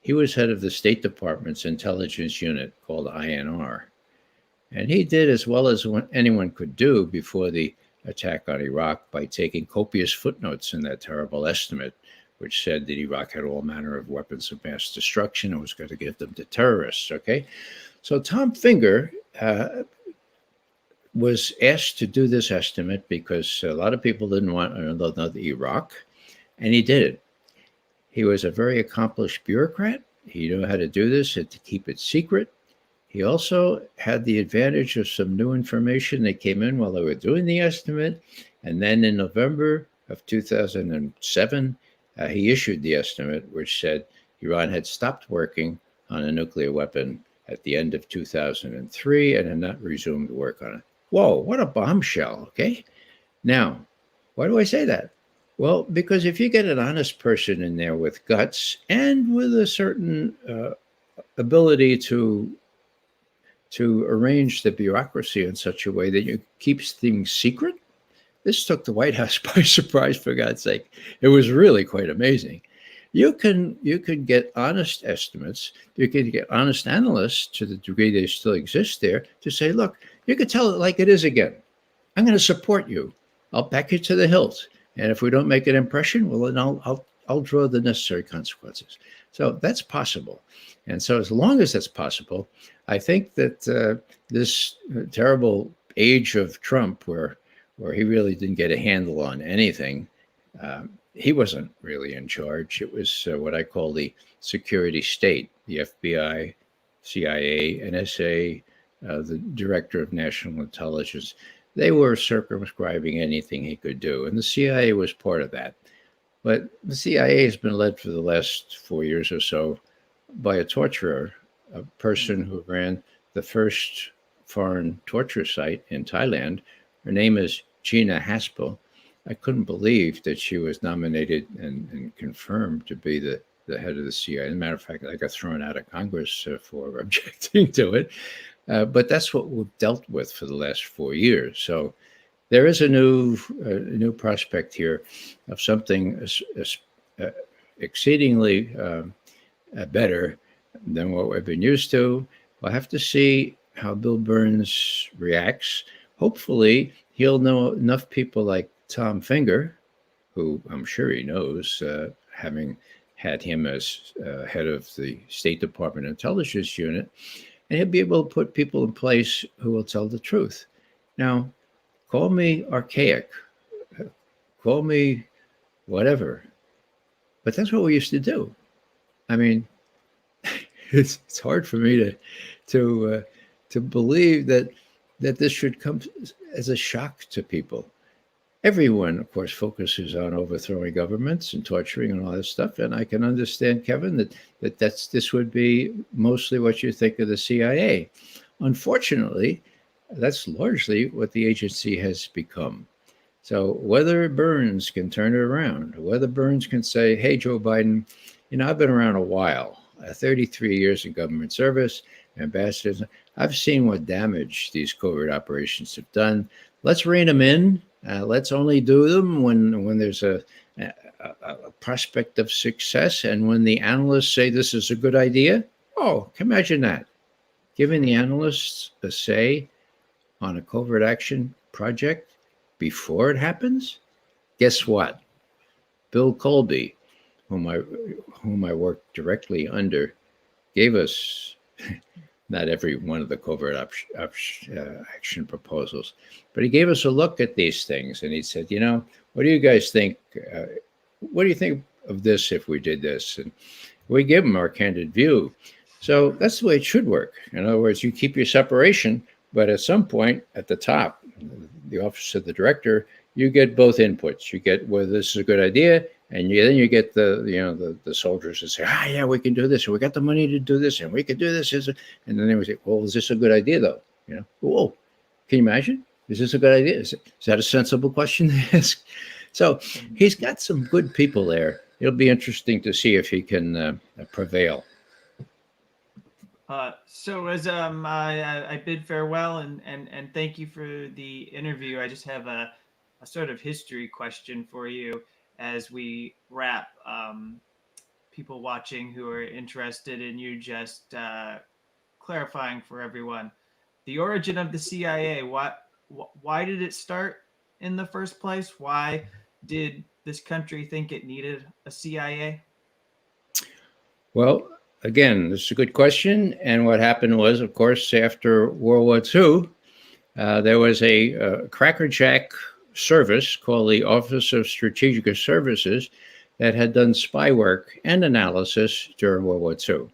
He was head of the State Department's intelligence unit called INR. And he did as well as anyone could do before the attack on Iraq by taking copious footnotes in that terrible estimate, which said that Iraq had all manner of weapons of mass destruction and was going to give them to terrorists, okay? So Tom Finger was asked to do this estimate because a lot of people didn't want another Iraq, and he did it. He was a very accomplished bureaucrat. He knew how to do this and to keep it secret. He also had the advantage of some new information that came in while they were doing the estimate. And then in November of 2007, he issued the estimate, which said Iran had stopped working on a nuclear weapon at the end of 2003 and had not resumed work on it. Whoa, what a bombshell, okay? Now, why do I say that? Well, because if you get an honest person in there with guts and with a certain ability to arrange the bureaucracy in such a way that you keeps things secret, this took the White House by surprise, for God's sake. It was really quite amazing. You can get honest estimates. You can get honest analysts, to the degree they still exist there, to say, look, you can tell it like it is again. I'm going to support you. I'll back you to the hilt. And if we don't make an impression, well, then I'll draw the necessary consequences. So that's possible. And so as long as that's possible, I think that this terrible age of Trump, where he really didn't get a handle on anything, he wasn't really in charge. It was what I call the security state, the FBI, CIA, NSA, the Director of National Intelligence. They were circumscribing anything he could do, and the CIA was part of that. But the CIA has been led for the last 4 years or so by a torturer, a person who ran the first foreign torture site in Thailand. Her name is Gina Haspel. I couldn't believe that she was nominated and confirmed to be the head of the CIA. As a matter of fact, I got thrown out of Congress for objecting to it. But that's what we've dealt with for the last 4 years. So there is a new prospect here of something exceedingly better than what we've been used to. We'll have to see how Bill Burns reacts. Hopefully, he'll know enough people like Tom Finger, who I'm sure he knows, having had him as head of the State Department Intelligence Unit, and he'll be able to put people in place who will tell the truth. Now, call me archaic, call me whatever, but that's what we used to do. I mean, it's hard for me to believe that this should come as a shock to people. Everyone, of course, focuses on overthrowing governments and torturing and all that stuff, and I can understand, Kevin, that this would be mostly what you think of the CIA. Unfortunately, that's largely what the agency has become. So whether Burns can turn it around, whether Burns can say, hey, Joe Biden, I've been around a while, 33 years in government service, ambassadors. I've seen what damage these covert operations have done. Let's rein them in. Let's only do them when there's a prospect of success and when the analysts say this is a good idea. Oh, imagine that. Giving the analysts a say on a covert action project before it happens? Guess what? Bill Colby, whom I worked directly under, gave us not every one of the covert action proposals, but he gave us a look at these things, and he said, what do you guys think? What do you think of this if we did this? And we give him our candid view. So that's the way it should work. In other words, you keep your separation, but at some point at the top, the office of the director, you get both inputs. You get whether this is a good idea, and then you get the soldiers that say, yeah, we can do this, and we got the money to do this, and we can do this. And then they would say, well, is this a good idea though? Whoa, can you imagine? Is this a good idea? Is that a sensible question to ask? So he's got some good people there. It'll be interesting to see if he can prevail. So as I bid farewell and thank you for the interview, I just have a sort of history question for you as we wrap. People watching who are interested in you just clarifying for everyone the origin of the CIA. Why did it start in the first place? Why did this country think it needed a CIA? Well, again, this is a good question. And what happened was, of course, after World War II, there was a crackerjack service called the Office of Strategic Services that had done spy work and analysis during World War II.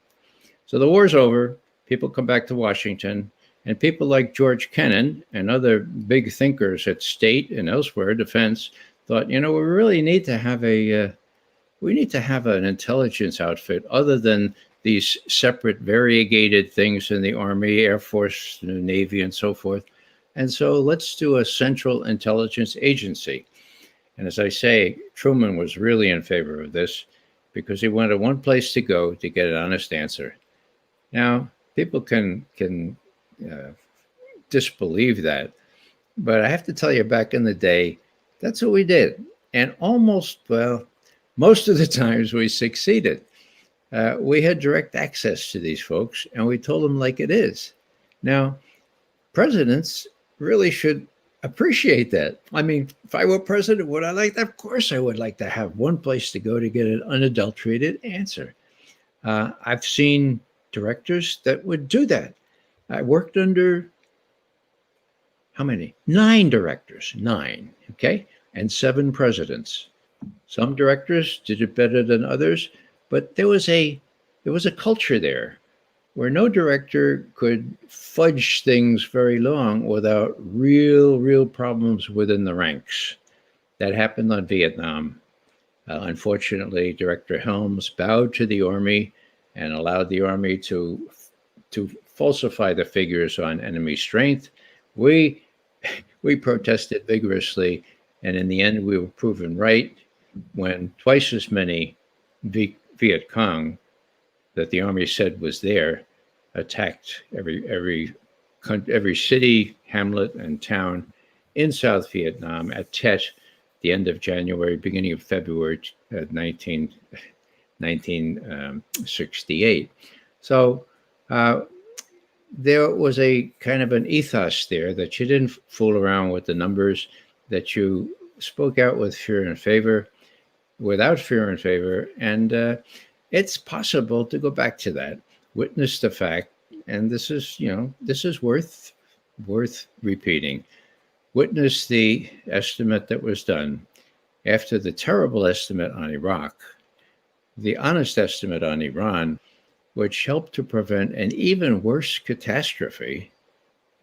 So the war's over, people come back to Washington, and people like George Kennan and other big thinkers at state and elsewhere, defense, thought, we really need to have an intelligence outfit other than these separate variegated things in the Army, Air Force, Navy, and so forth. And so let's do a central intelligence agency. And as I say, Truman was really in favor of this because he wanted one place to go to get an honest answer. Now, people can disbelieve that, but I have to tell you, back in the day, that's what we did. And most of the times we succeeded. We had direct access to these folks, and we told them like it is. Now, presidents really should appreciate that. I mean, if I were president, would I like that? Of course, I would like to have one place to go to get an unadulterated answer. I've seen directors that would do that. I worked under, how many? 9 directors, 9, okay? And 7 presidents. Some directors did it better than others, but there was a culture there where no director could fudge things very long without real problems within the ranks. That happened on Vietnam. Unfortunately, Director Helms bowed to the Army and allowed the Army to falsify the figures on enemy strength. We protested vigorously, and in the end, we were proven right when twice as many Viet Cong that the Army said was there attacked every city, hamlet, and town in South Vietnam at Tet, the end of January, beginning of February 1968. So there was a kind of an ethos there that you didn't fool around with the numbers, that you spoke out with fear and favor, without fear and favor, and it's possible to go back to that, witness the fact, and this is worth repeating. witnessed the estimate that was done after the terrible estimate on Iraq, the honest estimate on Iran, which helped to prevent an even worse catastrophe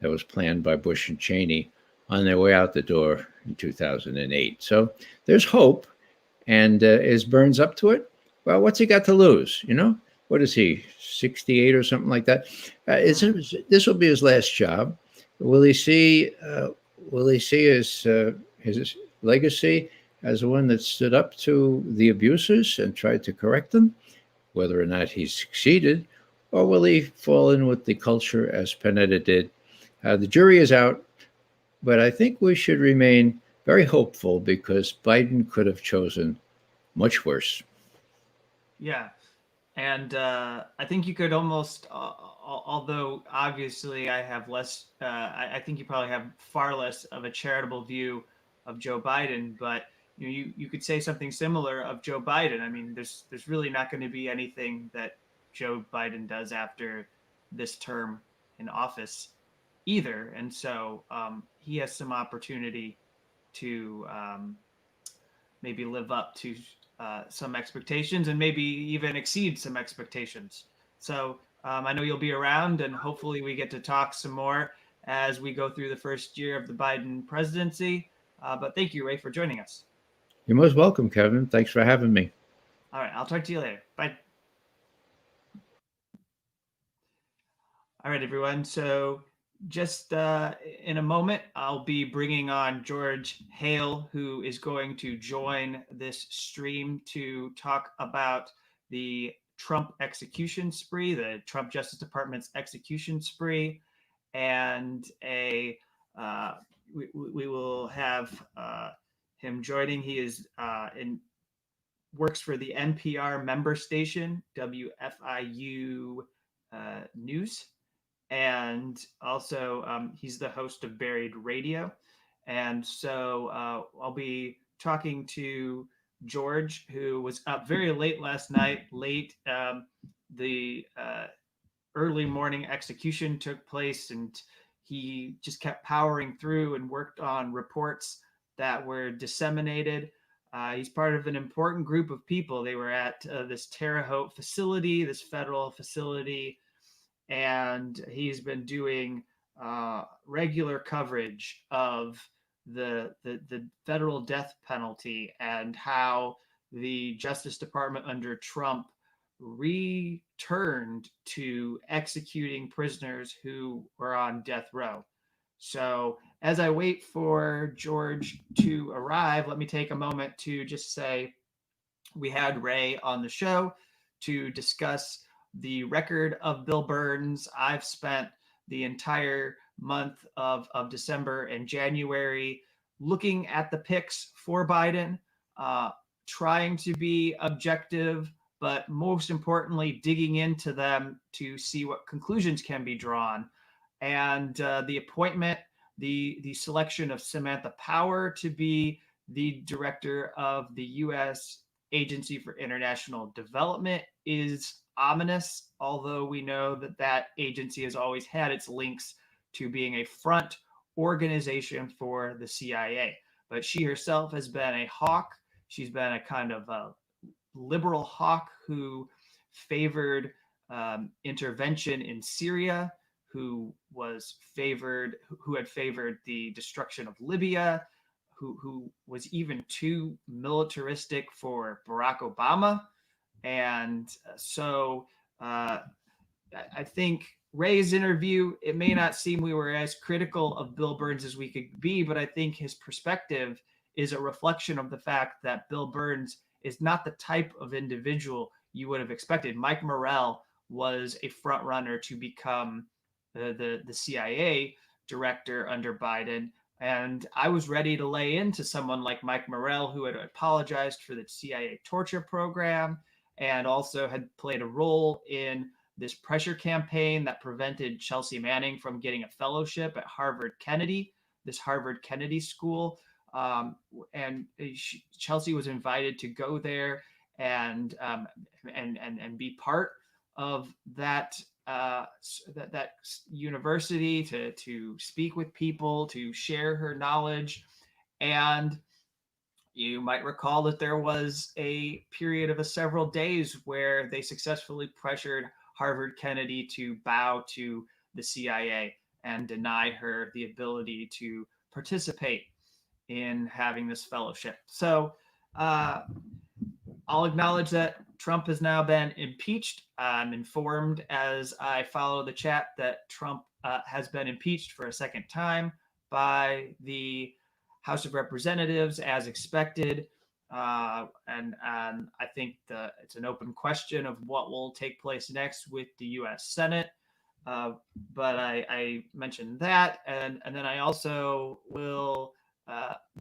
that was planned by Bush and Cheney on their way out the door in 2008. So there's hope. And is Burns up to it? Well, what's he got to lose? What is he, 68 or something like that? This will be his last job. Will he see? Will he see his legacy as the one that stood up to the abusers and tried to correct them? Whether or not he succeeded, or will he fall in with the culture as Panetta did? The jury is out, but I think we should remain very hopeful because Biden could have chosen much worse. Yeah. And I think you could almost, although obviously I have less, I think you probably have far less of a charitable view of Joe Biden, but you could say something similar of Joe Biden. I mean, there's really not going to be anything that Joe Biden does after this term in office either, and so he has some opportunity to maybe live up to some expectations and maybe even exceed some expectations. So I know you'll be around, and hopefully we get to talk some more as we go through the first year of the Biden presidency. But thank you, Ray, for joining us. You're most welcome, Kevin. Thanks for having me. All right, I'll talk to you later. Bye. All right, everyone. So just in a moment, I'll be bringing on George Hale, who is going to join this stream to talk about the Trump execution spree, the Trump Justice Department's execution spree, and we will have him joining. He is works for the NPR member station, WFIU News. And also, he's the host of Buried Radio. And so I'll be talking to George, who was up very late last night. The early morning execution took place, and he just kept powering through and worked on reports that were disseminated. He's part of an important group of people. They were at this Terre Haute facility, this federal facility, and he's been doing regular coverage of the federal death penalty and how the Justice Department under Trump returned to executing prisoners who were on death row. So as I wait for George to arrive, let me take a moment to just say we had Ray on the show to discuss the record of Bill Burns. I've spent the entire month of December and January looking at the picks for Biden, trying to be objective, but most importantly, digging into them to see what conclusions can be drawn. And the appointment, the selection of Samantha Power to be the director of the U.S. Agency for International Development is ominous, although we know that that agency has always had its links to being a front organization for the CIA. But she herself has been a hawk. She's been a kind of a liberal hawk who favored intervention in Syria, who had favored the destruction of Libya, who was even too militaristic for Barack Obama. And so I think Ray's interview, it may not seem we were as critical of Bill Burns as we could be, but I think his perspective is a reflection of the fact that Bill Burns is not the type of individual you would have expected. Mike Morrell was a front runner to become the CIA director under Biden. And I was ready to lay into someone like Mike Morrell, who had apologized for the CIA torture program and also had played a role in this pressure campaign that prevented Chelsea Manning from getting a fellowship at this Harvard Kennedy School. And Chelsea was invited to go there and be part of that that university to speak with people, to share her knowledge. And you might recall that there was a period of several days where they successfully pressured Harvard Kennedy to bow to the CIA and deny her the ability to participate in having this fellowship. So I'll acknowledge that Trump has now been impeached. I'm informed as I follow the chat that Trump has been impeached for a second time by the House of Representatives, as expected. And I think it's an open question of what will take place next with the U.S. Senate. But I mentioned that, and then I also will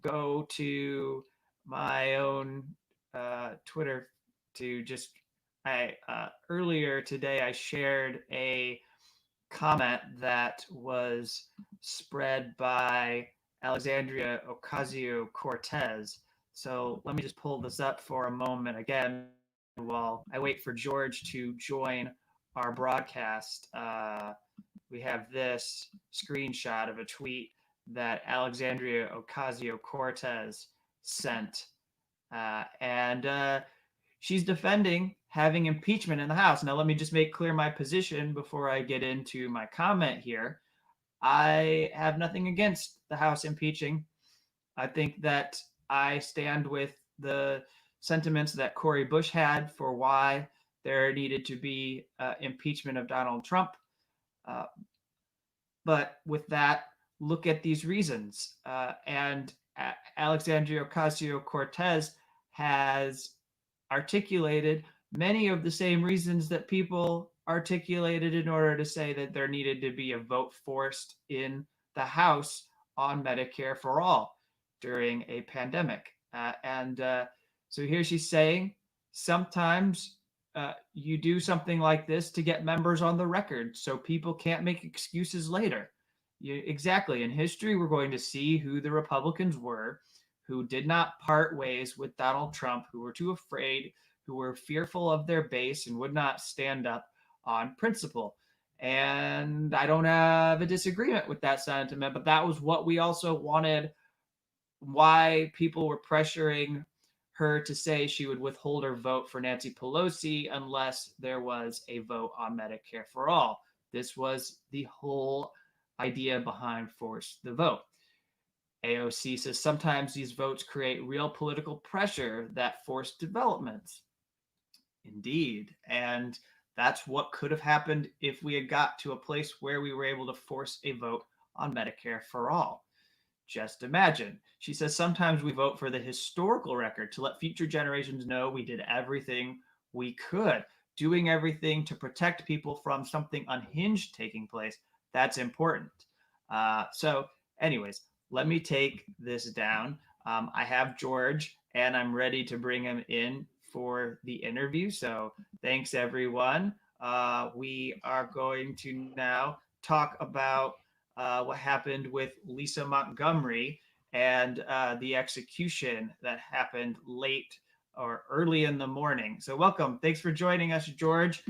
go to my own Twitter to just earlier today I shared a comment that was spread by Alexandria Ocasio-Cortez. So let me just pull this up for a moment again while I wait for George to join our broadcast. We have this screenshot of a tweet that Alexandria Ocasio-Cortez sent. And she's defending having impeachment in the House. Now, let me just make clear my position before I get into my comment here. I have nothing against the House impeaching. I think that I stand with the sentiments that Cori Bush had for why there needed to be impeachment of Donald Trump. But with that, look at these reasons. And Alexandria Ocasio-Cortez has articulated many of the same reasons that people articulated in order to say that there needed to be a vote forced in the House on Medicare for all during a pandemic. So here she's saying sometimes you do something like this to get members on the record so people can't make excuses later. Exactly. In history, we're going to see who the Republicans were who did not part ways with Donald Trump, who were too afraid, who were fearful of their base and would not stand up on principle. And I don't have a disagreement with that sentiment, but that was what we also wanted, why people were pressuring her to say she would withhold her vote for Nancy Pelosi unless there was a vote on Medicare for all. This was the whole idea behind force the vote. AOC says sometimes these votes create real political pressure that force developments. Indeed. And that's what could have happened if we had got to a place where we were able to force a vote on Medicare for all. Just imagine. She says sometimes we vote for the historical record to let future generations know we did everything we could, doing everything to protect people from something unhinged taking place. That's important. So anyways, let me take this down. I have George and I'm ready to bring him in for the interview. So thanks everyone. We are going to now talk about what happened with Lisa Montgomery and the execution that happened late or early in the morning. So welcome. Thanks for joining us, George.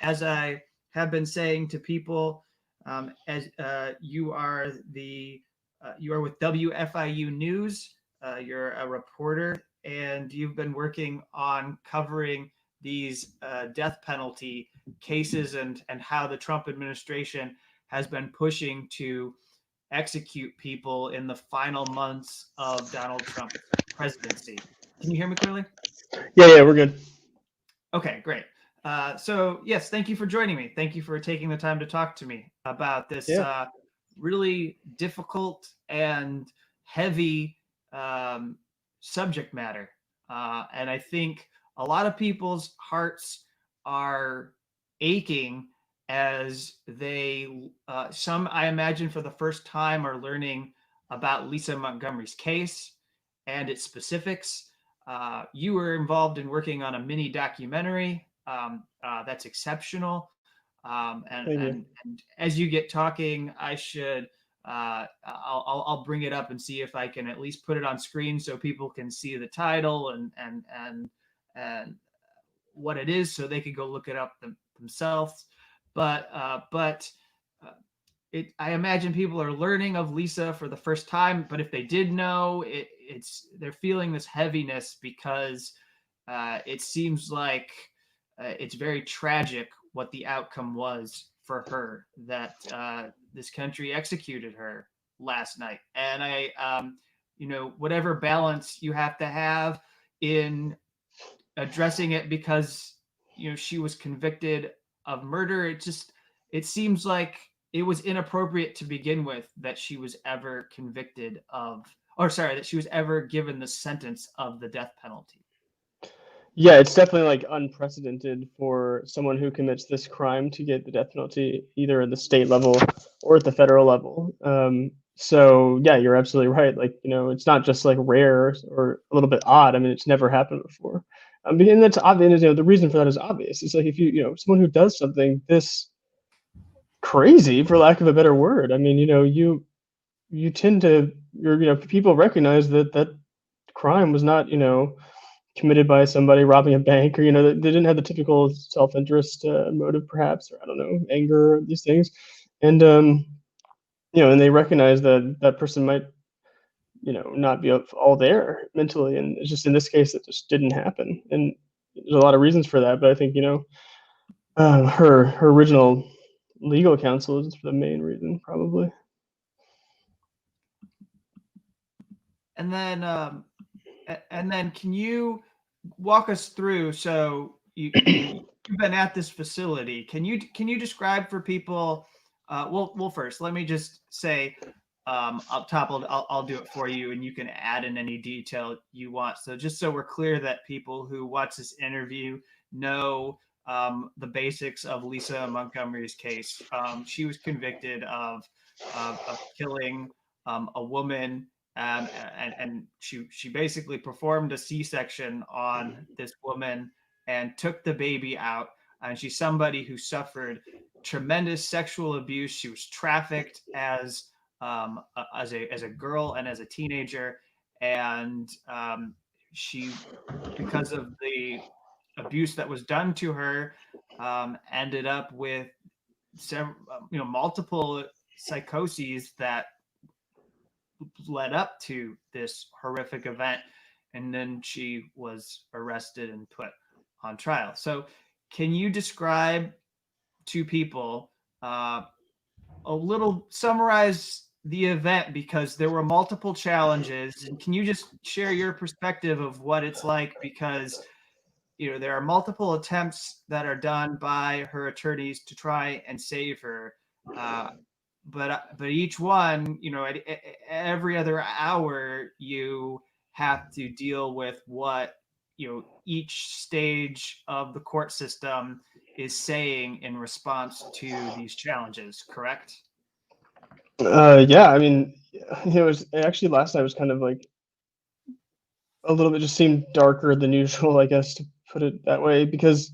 As I have been saying to people, as you are with WFIU News. You're a reporter, and you've been working on covering these death penalty cases and how the Trump administration has been pushing to execute people in the final months of Donald Trump's presidency. Can you hear me clearly? Yeah, we're good. Okay, great. So yes, thank you for joining me. Thank you for taking the time to talk to me about this really difficult and heavy subject matter. And I think a lot of people's hearts are aching as they, some I imagine for the first time are learning about Lisa Montgomery's case and its specifics. You were involved in working on a mini documentary that's exceptional. And as you get talking, I should I'll bring it up and see if I can at least put it on screen so people can see the title and what it is, so they can go look it up themselves. but I imagine people are learning of Lisa for the first time, but if they did know, they're feeling this heaviness because it seems like it's very tragic what the outcome was for her, that this country executed her last night. And whatever balance you have to have in addressing it, because she was convicted of murder, it seems like it was inappropriate to begin with that she was ever convicted of, or sorry, that she was ever given the sentence of the death penalty. Yeah, it's definitely like unprecedented for someone who commits this crime to get the death penalty either at the state level or at the federal level. So yeah, you're absolutely right. Like, it's not just like rare or a little bit odd. I mean, it's never happened before. And that's obvious. The reason for that is obvious. It's like if someone who does something this crazy, for lack of a better word. I mean, you tend to, people recognize that crime was not, committed by somebody robbing a bank, or they didn't have the typical self-interest motive, perhaps, or I don't know, anger, these things, and and they recognize that that person might not be all there mentally, and it's just in this case it just didn't happen, and there's a lot of reasons for that, but I think her original legal counsel is the main reason, probably. And then can you walk us through, so you've been at this facility, can you describe for people, well first let me just say, up top, I'll do it for you and you can add in any detail you want, so just so we're clear that people who watch this interview know the basics of Lisa Montgomery's case. She was convicted of killing a woman, and she basically performed a C-section on this woman and took the baby out. And she's somebody who suffered tremendous sexual abuse. She was trafficked as a girl and as a teenager, and she, because of the abuse that was done to her, ended up with several, multiple psychoses that led up to this horrific event, and then she was arrested and put on trial. So can you describe to people, summarize the event, because there were multiple challenges, and can you just share your perspective of what it's like, because there are multiple attempts that are done by her attorneys to try and save her, but each one, at every other hour, you have to deal with what each stage of the court system is saying in response to these challenges, correct? Yeah, I mean, it was actually, last night was kind of like a little bit, just seemed darker than usual, I guess, to put it that way, because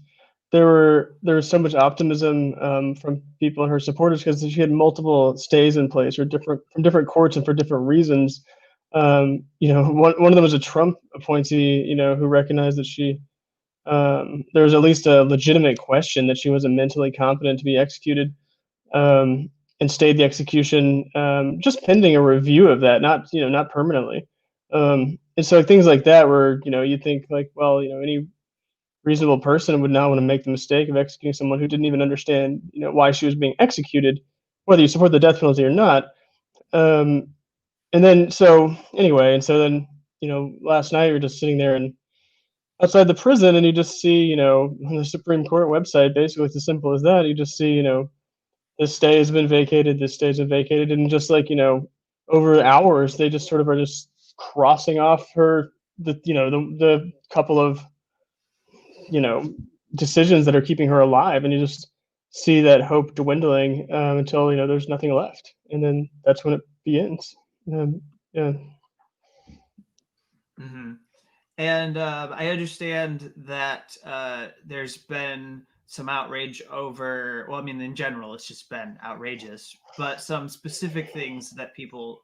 there was so much optimism from people and her supporters, because she had multiple stays in place, or from different courts and for different reasons. One of them was a Trump appointee, who recognized that there was at least a legitimate question that she wasn't mentally competent to be executed, and stayed the execution, just pending a review of that, not permanently. And so things like that, where you think like, well, any reasonable person would not want to make the mistake of executing someone who didn't even understand, why she was being executed, whether you support the death penalty or not. And then so anyway, and so then last night we were just sitting there and outside the prison, and you just see, on the Supreme Court website, basically it's as simple as that. You just see, this stay has been vacated, this stay has been vacated, and just like, over hours, they just sort of are just crossing off the couple of decisions that are keeping her alive, and you just see that hope dwindling until there's nothing left, and then that's when it begins. Yeah. Mm-hmm. And I understand that there's been some outrage over, well, I mean, in general, it's just been outrageous, but some specific things that people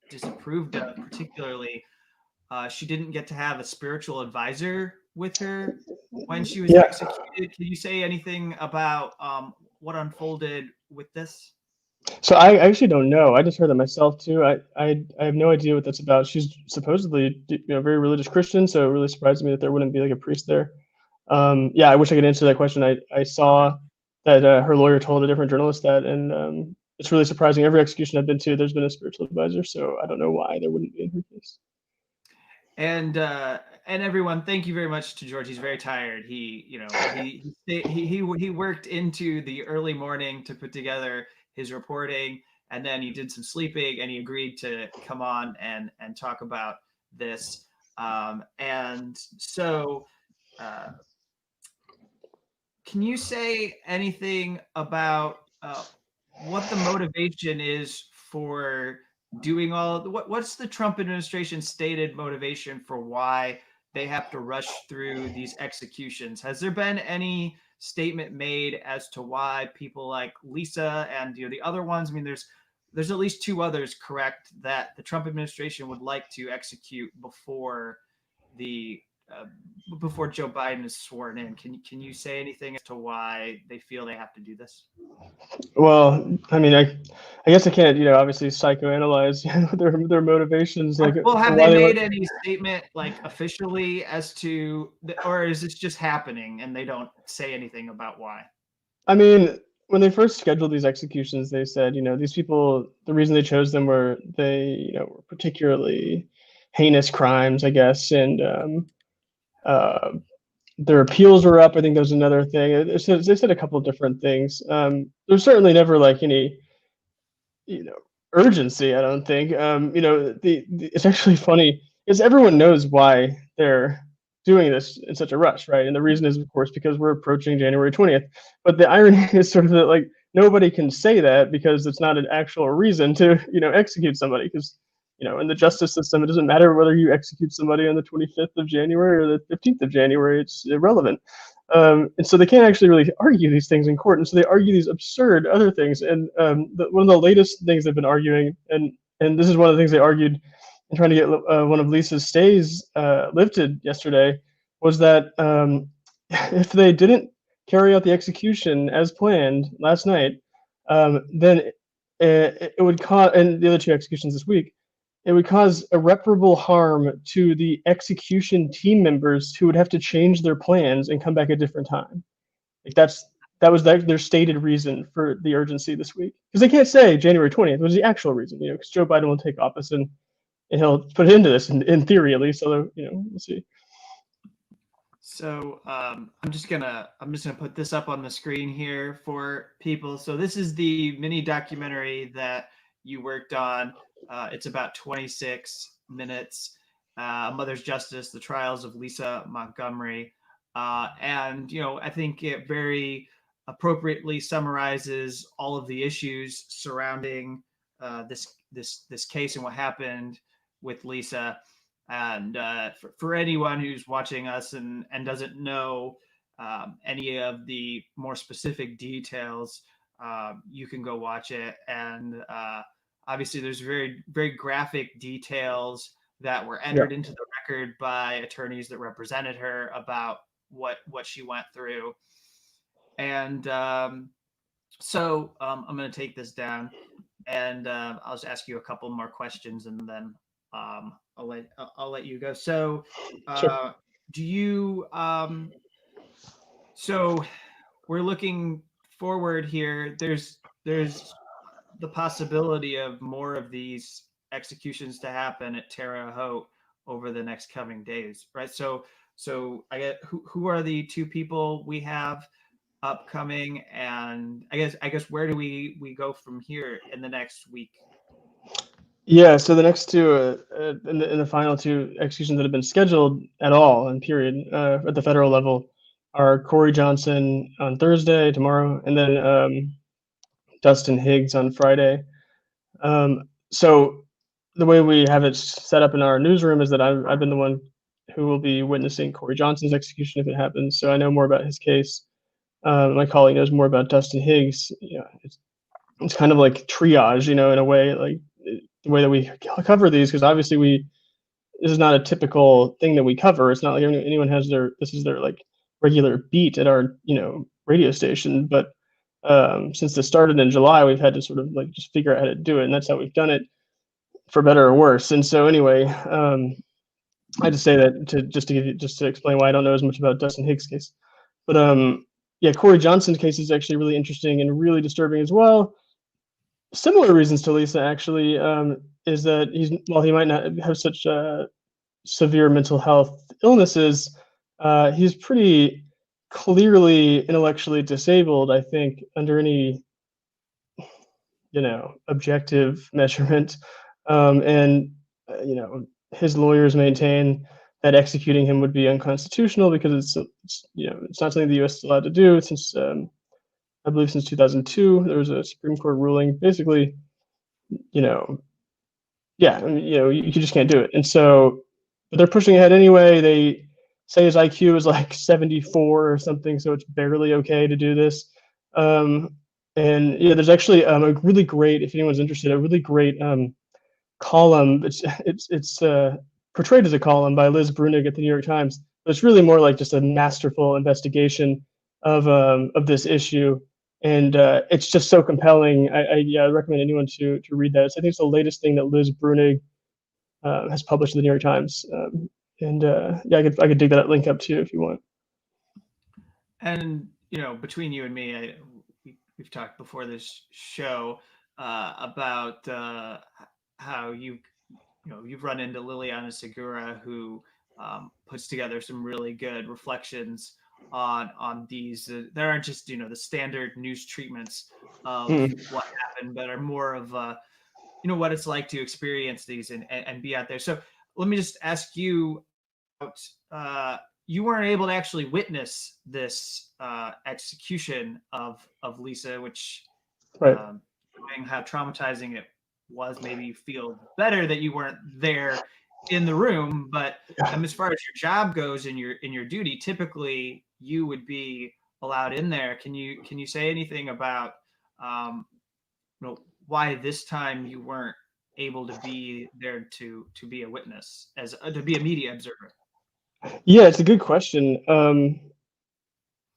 disapproved of, particularly she didn't get to have a spiritual advisor with her when she was executed. Can you say anything about what unfolded with this? So I actually don't know. I just heard that myself too. I have no idea what that's about. She's supposedly, very religious Christian, so it really surprised me that there wouldn't be like a priest there. Yeah, I wish I could answer that question. I saw that her lawyer told a different journalist that, and it's really surprising. Every execution I've been to, there's been a spiritual advisor, so I don't know why there wouldn't be in her case. And everyone, thank you very much to George. He's very tired. He worked into the early morning to put together his reporting, and then he did some sleeping, and he agreed to come on and talk about this. And so, can you say anything about what the motivation is for doing what's the Trump administration stated motivation for why they have to rush through these executions? Has there been any statement made as to why people like Lisa and the other ones? I mean, there's at least two others, correct, that the Trump administration would like to execute before Joe Biden is sworn in. Can you say anything as to why they feel they have to do this? Well, I mean, I guess I can't, obviously psychoanalyze their motivations. Like, well, have they made any statement like officially as to, or is this just happening and they don't say anything about why? I mean, when they first scheduled these executions, they said, these people, the reason they chose them were they, were particularly heinous crimes, I guess, and their appeals were up. I think that was another thing. They said a couple of different things. There's certainly never like any, urgency. I don't think. It's actually funny is everyone knows why they're doing this in such a rush, right? And the reason is, of course, because we're approaching January 20th. But the irony is sort of that like nobody can say that because it's not an actual reason to, execute somebody because. In the justice system, it doesn't matter whether you execute somebody on the 25th of January or the 15th of January. It's irrelevant. And so they can't actually really argue these things in court. And so they argue these absurd other things. And one of the latest things they've been arguing, and this is one of the things they argued in trying to get one of Lisa's stays lifted yesterday, was that if they didn't carry out the execution as planned last night, then it would cause, and the other two executions this week, it would cause irreparable harm to the execution team members who would have to change their plans and come back a different time. Like that was their stated reason for the urgency this week. Because they can't say January 20th was the actual reason, because Joe Biden will take office and he'll put it into this in theory at least. Although we'll see. So I'm just gonna put this up on the screen here for people. So this is the mini documentary that you worked on. It's about 26 minutes. Mother's Justice: The Trials of Lisa Montgomery, and I think it very appropriately summarizes all of the issues surrounding this case and what happened with Lisa. And for anyone who's watching us and doesn't know any of the more specific details, you can go watch it. And obviously, there's very, very graphic details that were entered into the record by attorneys that represented her about what she went through. And so I'm going to take this down, and I'll just ask you a couple more questions, and then I'll let you go. So, Sure. do you? So, we're looking forward here. There's the possibility of more of these executions to happen at Terre Haute over the next coming days, right? So I get who are the two people we have upcoming, and I guess where do we go from here in the next week? Yeah, so the next two, in the final two executions that have been scheduled at all, and period, at the federal level, are Corey Johnson on Thursday, tomorrow, and then Dustin Higgs on Friday. So the way we have it set up in our newsroom is that I've been the one who will be witnessing Corey Johnson's execution if it happens. So I know more about his case. My colleague knows more about Dustin Higgs. It's kind of like triage, in a way, like the way that we cover these, because obviously this is not a typical thing that we cover. It's not like anyone has this is their like regular beat at our radio station, but since this started in July, we've had to sort of like just figure out how to do it, and that's how we've done it, for better or worse. And so anyway, I just say that to explain why I don't know as much about Dustin Hicks' case. But yeah, Corey Johnson's case is actually really interesting and really disturbing as well. Similar reasons to Lisa, actually, is that while he might not have such severe mental health illnesses, he's pretty clearly intellectually disabled, I think, under any objective measurement. And his lawyers maintain that executing him would be unconstitutional because it's not something the U.S. is allowed to do since I believe since 2002 there was a Supreme Court ruling basically, you just can't do it. And so, but they're pushing ahead anyway. They say his IQ is like 74 or something, so it's barely okay to do this. And there's actually a really great, if anyone's interested, a really great column. It's portrayed as a column by Liz Brunig at the New York Times, but it's really more like just a masterful investigation of this issue, and it's just so compelling. I recommend anyone to read that. I think it's the latest thing that Liz Brunig has published in the New York Times, I could dig that link up too if you want. And between you and me, we've talked before this show about how you've run into Liliana Segura, who puts together some really good reflections on these. There aren't just the standard news treatments of what happened, but are more of what it's like to experience these and be out there. So let me just ask you about you weren't able to actually witness this execution of Lisa, which right. How traumatizing it was, maybe you feel better that you weren't there in the room. But as far as your job goes and your duty, typically you would be allowed in there. Can you say anything about why this time you weren't able to be there to be a witness, to be a media observer? Yeah, it's a good question.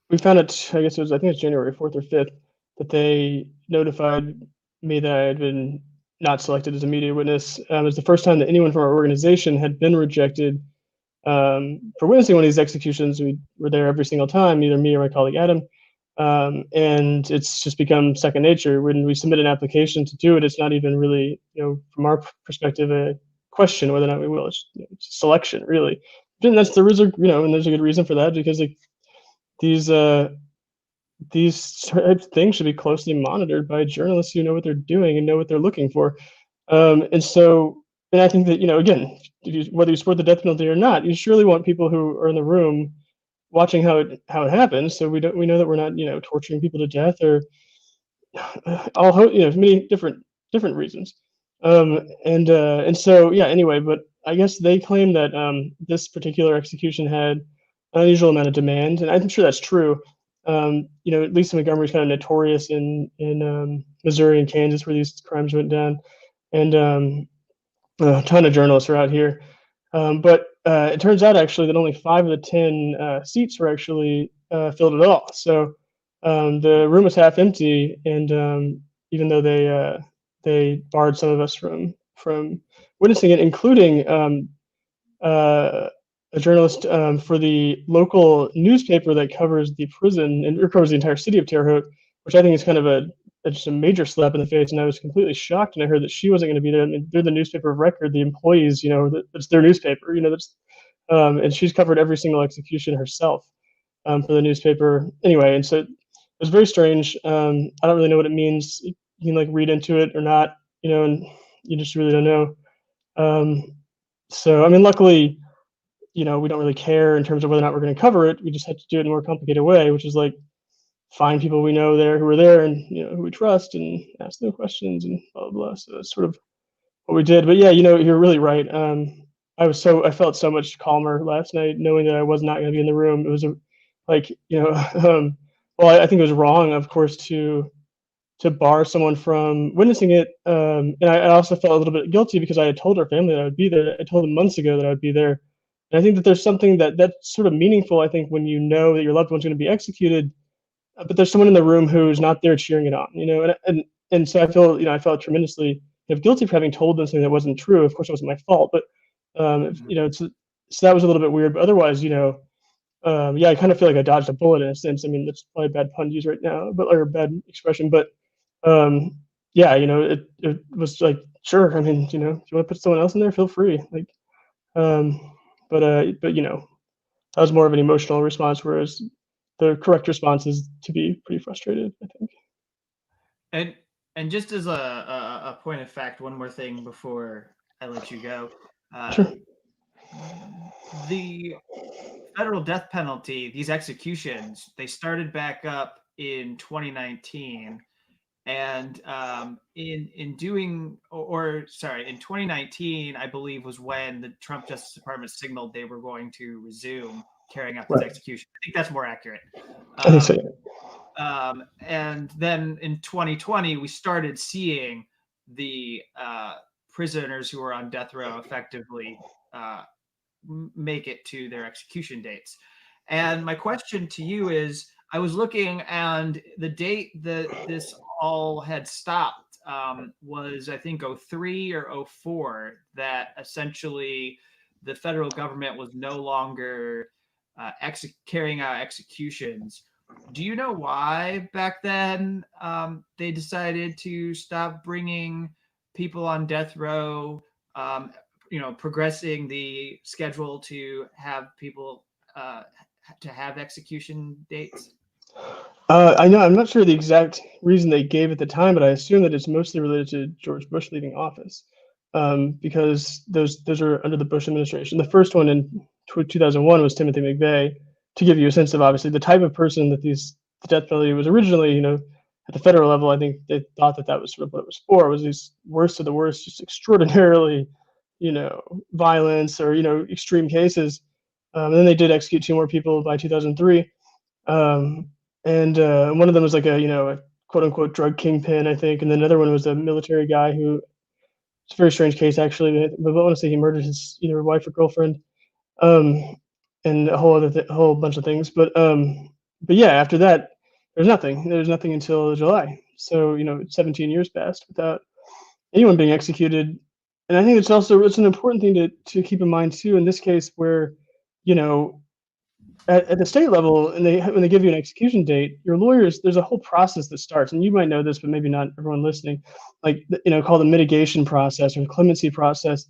We found it, I think it's January 4th or 5th, that they notified me that I had been not selected as a media witness. It was the first time that anyone from our organization had been rejected for witnessing one of these executions. We were there every single time, either me or my colleague Adam. And it's just become second nature. When we submit an application to do it, it's not even really, from our perspective, a question whether or not we will. It's selection, really. And there's a good reason for that, because these things should be closely monitored by journalists who know what they're doing and know what they're looking for. And I think that, again, whether you support the death penalty or not, you surely want people who are in the room watching how it happens, so we know that we're not torturing people to death, or many different reasons. And so anyway, but I guess they claim that this particular execution had an unusual amount of demand, and I'm sure that's true. Lisa Montgomery is kind of notorious in Missouri and Kansas, where these crimes went down, and a ton of journalists are out here. But it turns out actually that only 5 of the 10 seats were actually filled at all. So the room was half empty, and even though they barred some of us from witnessing it, including a journalist for the local newspaper that covers the prison and covers the entire city of Terre Haute, which I think is kind of just a major slap in the face. And I was completely shocked when I heard that she wasn't going to be there. I mean, they're the newspaper of record, the employees, that's their newspaper, and she's covered every single execution herself for the newspaper. Anyway, and so it was very strange. I don't really know what it means. You can read into it or not, and you just really don't know. So, I mean, luckily, we don't really care in terms of whether or not we're going to cover it. We just have to do it in a more complicated way, which is find people we know there who are there and who we trust and ask them questions and blah blah blah. So that's sort of what we did. But yeah, you're really right. I felt so much calmer last night knowing that I was not going to be in the room. It was I think it was wrong, of course, to bar someone from witnessing it. And I also felt a little bit guilty because I had told our family that I would be there. I told them months ago that I would be there. And I think that there's something that's sort of meaningful, I think, when you know that your loved one's going to be executed, but there's someone in the room who's not there cheering it on, and so I felt tremendously guilty for having told them something that wasn't true. Of course, it wasn't my fault, but so that was a little bit weird. But otherwise, yeah, I kind of feel like I dodged a bullet in a sense. I mean, that's probably a bad pun to use right now, or a bad expression, but yeah, it was like, sure. I mean, if you want to put someone else in there, feel free. Like, but that was more of an emotional response, whereas the correct response is to be pretty frustrated, I think. And just as a point of fact, one more thing before I let you go. Sure. The federal death penalty, these executions, they started back up in 2019. And in 2019, I believe, was when the Trump Justice Department signaled they were going to resume carrying out this execution. I think that's more accurate. I think so. And then in 2020, we started seeing the prisoners who were on death row effectively make it to their execution dates. And my question to you is, I was looking, and the date that this all had stopped was, I think, 03 or 04, that essentially the federal government was no longer carrying out executions. Do you know why back then they decided to stop bringing people on death row, progressing the schedule to have people to have execution dates? I know, I'm not sure the exact reason they gave at the time, but I assume that it's mostly related to George Bush leaving office, because those are under the Bush administration. The first one in 2001 was Timothy McVeigh, to give you a sense of obviously the type of person that the death penalty was originally, at the federal level. I think they thought that was sort of what it was for, was these worst of the worst, just extraordinarily, violence or, extreme cases. And then they did execute 2 more people by 2003. And one of them was like a quote unquote drug kingpin, I think. And then another one was a military guy who, it's a very strange case actually, but I want to say he murdered his either wife or girlfriend, and a whole bunch of things. But yeah, after that, there's nothing until July. So 17 years passed without anyone being executed. And I think it's an important thing to keep in mind too in this case, where at the state level, and when they give you an execution date, your lawyers, there's a whole process that starts, and you might know this, but maybe not everyone listening, like called the mitigation process or the clemency process,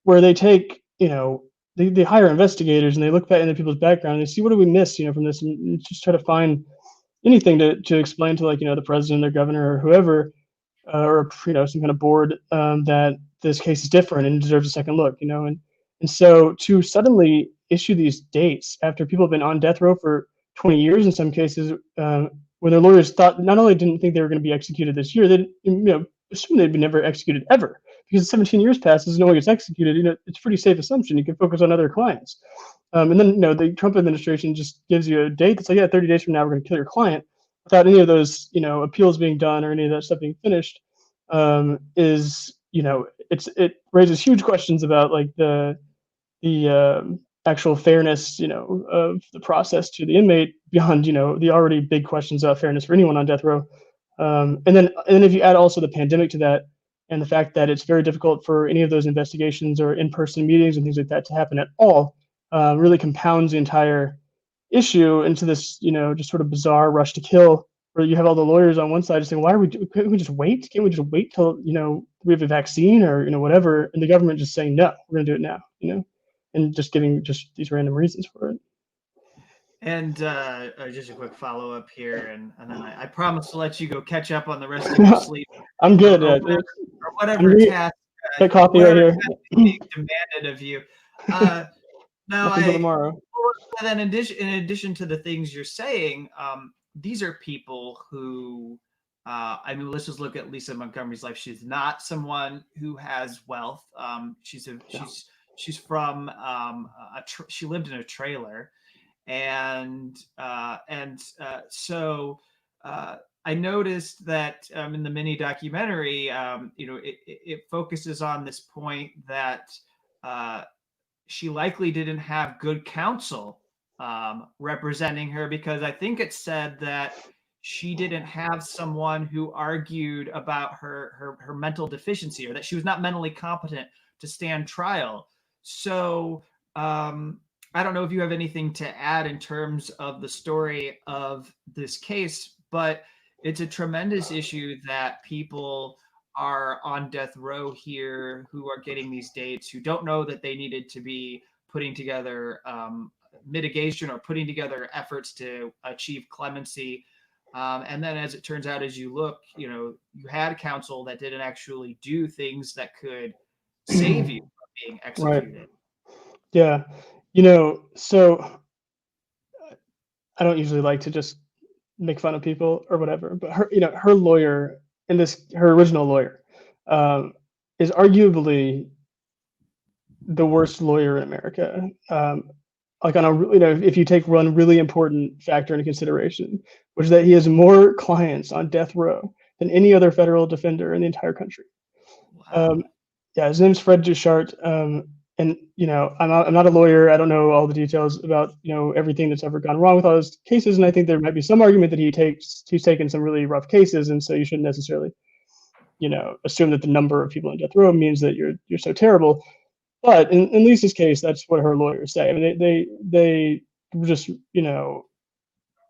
where they take, they hire investigators and they look back into people's background and they see, what do we miss, from this, and just try to find anything to explain to, like, the president or governor or whoever, or some kind of board, that this case is different and deserves a second look, and so to suddenly issue these dates after people have been on death row for 20 years in some cases, when their lawyers not only didn't think they were going to be executed this year, they assumed they'd be never executed ever, because 17 years passes, no one gets executed. It's a pretty safe assumption. You can focus on other clients. And then the Trump administration just gives you a date that's like, yeah, 30 days from now we're going to kill your client, without any of those appeals being done or any of that stuff being finished. It raises huge questions about like the actual fairness, of the process to the inmate, beyond, the already big questions about fairness for anyone on death row. And then if you add also the pandemic to that, and the fact that it's very difficult for any of those investigations or in-person meetings and things like that to happen at all, really compounds the entire issue into this, just sort of bizarre rush to kill, where you have all the lawyers on one side just saying, can't we just wait? Can't we just wait till, we have a vaccine or, whatever? And the government just saying, no, we're going to do it now, and just giving just these random reasons for it. And just a quick follow up here, and then I promise to let you go catch up on the rest of your sleep. I'm good. Or whatever task coffee right here being demanded of you. Now, tomorrow. And then in addition to the things you're saying, these are people who, let's just look at Lisa Montgomery's life. She's not someone who has wealth. She's from she lived in a trailer, and so I noticed that in the mini documentary, it focuses on this point that she likely didn't have good counsel representing her, because I think it said that she didn't have someone who argued about her mental deficiency, or that she was not mentally competent to stand trial. So I don't know if you have anything to add in terms of the story of this case, but it's a tremendous issue that people are on death row here who are getting these dates, who don't know that they needed to be putting together mitigation or putting together efforts to achieve clemency. And then, as it turns out, as you look, you had counsel that didn't actually do things that could save you from being executed. Right. Yeah. So I don't usually like to just make fun of people or whatever, but her lawyer her original lawyer, is arguably the worst lawyer in America. Like on if you take one really important factor into consideration, which is that he has more clients on death row than any other federal defender in the entire country. Wow. Yeah, his name's Fred Duchart. And I'm not a lawyer. I don't know all the details about everything that's ever gone wrong with all those cases, and I think there might be some argument that he's taken some really rough cases, and so you shouldn't necessarily assume that the number of people on death row means that you're so terrible. But in Lisa's case, that's what her lawyers say. I mean, they just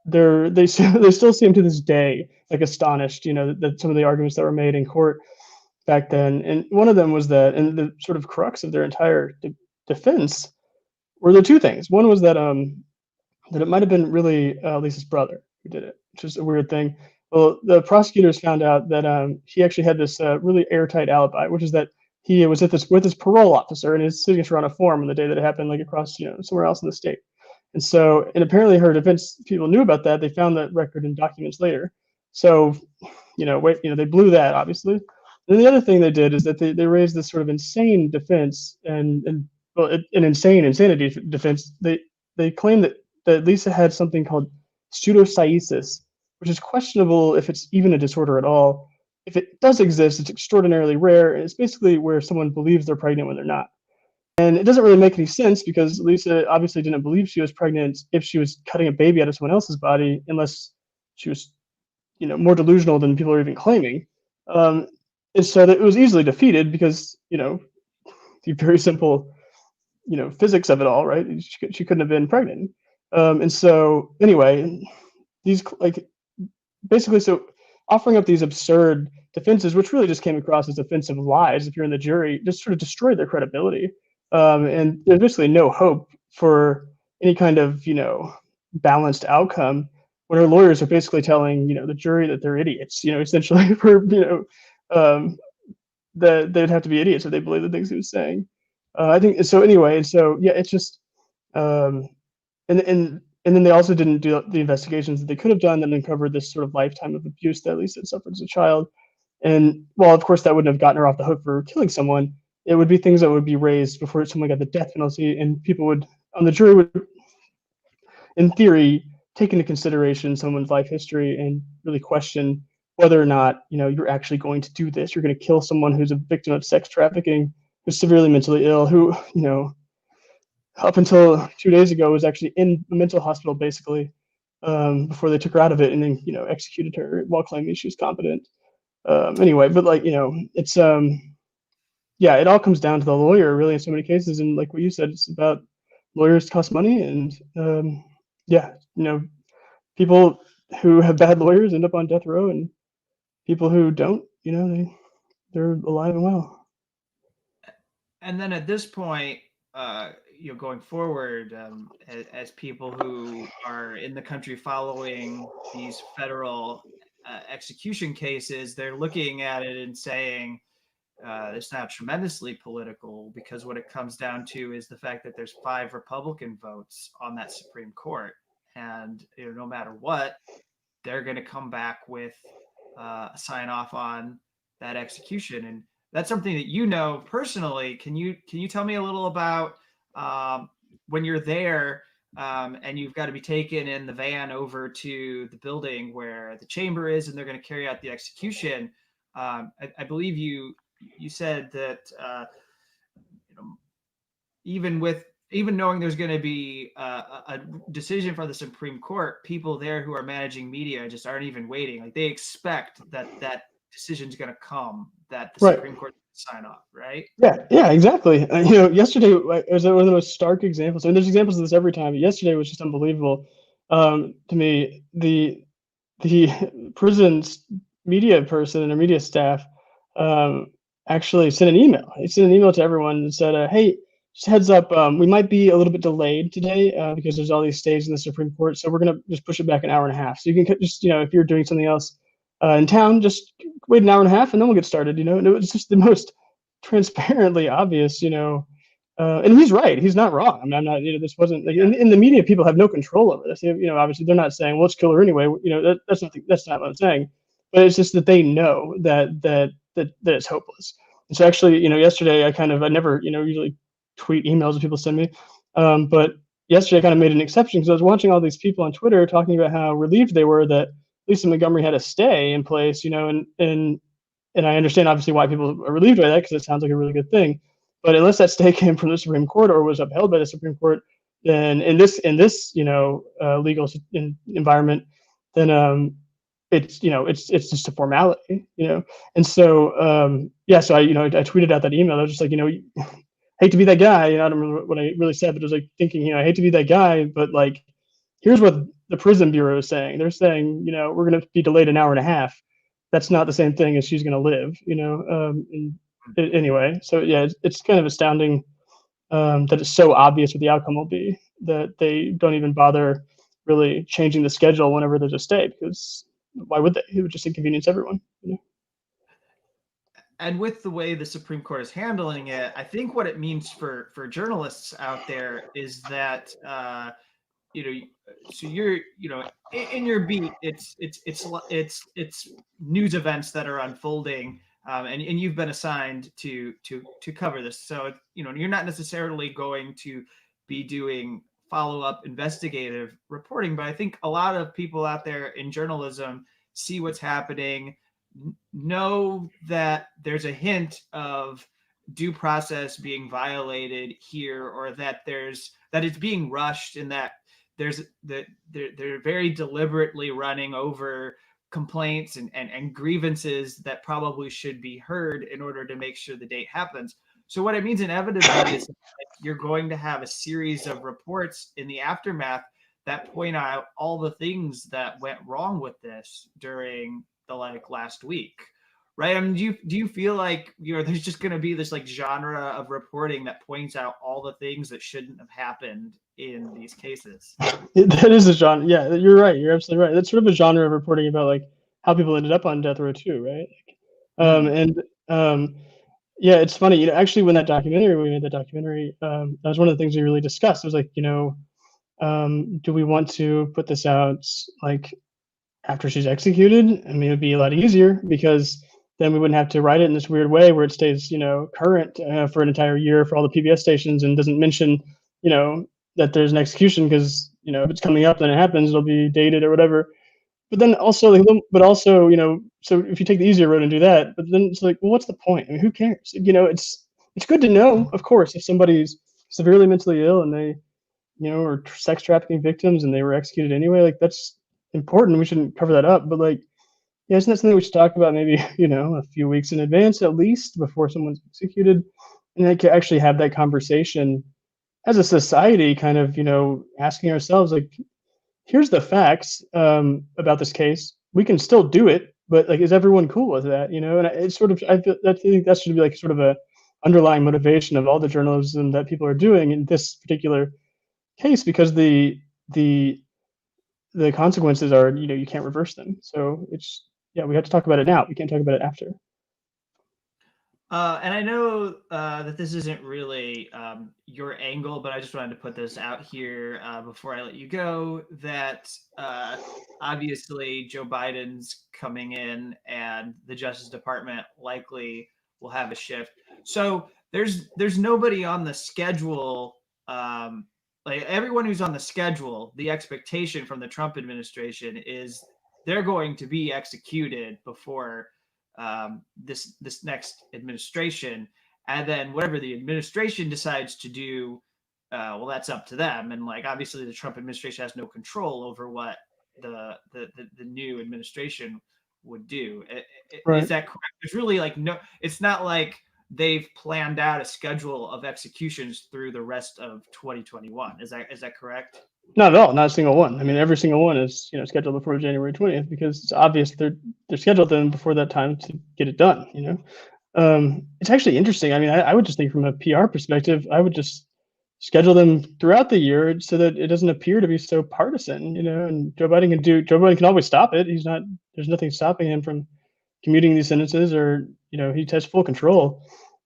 they still seem to this day like astonished that some of the arguments that were made in court back then. And one of them was that, and the sort of crux of their entire defense were the two things. One was that it might have been really Lisa's brother who did it, which is a weird thing. Well, the prosecutors found out that he actually had this really airtight alibi, which is that he was with his parole officer and his signature on a form on the day that it happened, like across somewhere else in the state. And apparently her defense people knew about that. They found that record and documents later. So they blew that, obviously. And then the other thing they did is that they raised this sort of insane defense and an insanity defense. They claimed that Lisa had something called pseudocyesis, which is questionable if it's even a disorder at all. If it does exist, it's extraordinarily rare, and it's basically where someone believes they're pregnant when they're not. And it doesn't really make any sense because Lisa obviously didn't believe she was pregnant if she was cutting a baby out of someone else's body, unless she was, more delusional than people are even claiming. And so that it was easily defeated because, the very simple, physics of it all, right? She couldn't have been pregnant. And so anyway, these basically, so offering up these absurd defenses, which really just came across as offensive lies, if you're in the jury, just sort of destroyed their credibility. And there's basically no hope for any kind of, balanced outcome when her lawyers are basically telling, the jury that they're idiots, essentially for, that they'd have to be idiots if they believe the things he was saying. I think so. Anyway, and so yeah, it's just, and then they also didn't do the investigations that they could have done that uncovered this sort of lifetime of abuse that Lisa had suffered as a child. And while of course that wouldn't have gotten her off the hook for killing someone, it would be things that would be raised before someone got the death penalty, and people on the jury would, in theory, take into consideration someone's life history and really question whether or not you're actually going to do this. You're going to kill someone who's a victim of sex trafficking, who's severely mentally ill, who up until 2 days ago was actually in a mental hospital basically, before they took her out of it and then executed her while claiming she was competent. Anyway, but it's yeah, it all comes down to the lawyer really in so many cases, and like what you said, it's about lawyers cost money, and yeah, people who have bad lawyers end up on death row, and people who don't, they're alive and well. And then at this point, going forward, as people who are in the country following these federal execution cases, they're looking at it and saying it's not tremendously political, because what it comes down to is the fact that there's 5 Republican votes on that Supreme Court, and no matter what, they're going to come back with a sign off on that execution. And that's something that personally. Can you tell me a little about when you're there and you've got to be taken in the van over to the building where the chamber is, and they're going to carry out the execution? I believe you said that even with even knowing there's going to be a decision from the Supreme Court, people there who are managing media just aren't even waiting. Like they expect that decision's going to come, that the Right. Supreme Court sign off, right? Yeah, exactly. Yesterday was one of the most stark examples. I mean, there's examples of this every time, but yesterday was just unbelievable to me. The prison's media person and their media staff actually sent an email. He sent an email to everyone and said, "Hey, just heads up, we might be a little bit delayed today because there's all these stays in the Supreme Court, so we're gonna just push it back an hour and a half. So you can just, if you're doing something else in town, just wait an hour and a half, and then we'll get started." And it was just the most transparently obvious, and he's right. He's not wrong. I mean, I'm not, this wasn't like in the media, people have no control over this. Obviously they're not saying, well, let's kill her anyway. That's not what I'm saying, but it's just that they know that it's hopeless. And so actually, yesterday I never, usually tweet emails that people send me. But yesterday I kind of made an exception because I was watching all these people on Twitter talking about how relieved they were that Lisa Montgomery had a stay in place, and I understand obviously why people are relieved by that because it sounds like a really good thing. But unless that stay came from the Supreme Court or was upheld by the Supreme Court, then in this legal environment, then it's just a formality, And so so I tweeted out that email. I was just like, hate to be that guy. I don't remember what I really said, but it was like thinking, I hate to be that guy, but like, here's what the prison bureau is saying. They're saying, we're going to be delayed an hour and a half. That's not the same thing as she's going to live, anyway. So yeah, it's kind of astounding that it's so obvious what the outcome will be, that they don't even bother really changing the schedule whenever there's a stay, because why would they? It would just inconvenience everyone. And with the way the Supreme Court is handling it, I think what it means for journalists out there is that so you're in your beat, it's news events that are unfolding, and you've been assigned to cover this. So you're not necessarily going to be doing follow-up investigative reporting, but I think a lot of people out there in journalism see what's happening, know that there's a hint of due process being violated here, or that it's being rushed, and that they're very deliberately running over complaints and grievances that probably should be heard in order to make sure the date happens. So what it means inevitably is you're going to have a series of reports in the aftermath that point out all the things that went wrong with this during the last week, right? I mean, do you feel like there's just going to be this genre of reporting that points out all the things that shouldn't have happened in these cases? That is a genre. Yeah, you're right. You're absolutely right. That's sort of a genre of reporting about how people ended up on death row too, right? Yeah, it's funny. Actually, when we made that documentary, that was one of the things we really discussed. It was like, do we want to put this out after she's executed? I mean, it'd be a lot easier because then we wouldn't have to write it in this weird way where it stays, current for an entire year for all the PBS stations and doesn't mention, that there's an execution because, if it's coming up, then it happens, it'll be dated or whatever. But then also, so if you take the easier road and do that, but then it's like, well, what's the point? I mean, who cares? It's good to know, of course, if somebody's severely mentally ill and they, are sex trafficking victims and they were executed anyway, that's important. We shouldn't cover that up. But yeah, isn't that something we should talk about maybe, a few weeks in advance at least before someone's executed? And I could actually have that conversation as a society, kind of, asking ourselves, here's the facts about this case. We can still do it, but is everyone cool with that? And it's sort of, I think that should be sort of a underlying motivation of all the journalism that people are doing in this particular case, because the consequences are, you can't reverse them. So we have to talk about it now. We can't talk about it after. And I know that this isn't really your angle, but I just wanted to put this out here before I let you go, that obviously Joe Biden's coming in and the Justice Department likely will have a shift. So there's nobody on the schedule. Everyone who's on the schedule, the expectation from the Trump administration is they're going to be executed before this next administration, and then whatever the administration decides to do, well, that's up to them. And like, obviously the Trump administration has no control over what the new administration would do. Right. Is that correct? There's really like no, it's not like they've planned out a schedule of executions through the rest of 2021. Is that correct? Not at all. Not a single one. I mean, every single one is scheduled before January 20th because it's obvious they're scheduled then before that time to get it done. It's actually interesting. I mean, I would just think from a PR perspective, I would just schedule them throughout the year so that it doesn't appear to be so partisan. And Joe Biden can always stop it. There's nothing stopping him from commuting these sentences, or he has full control.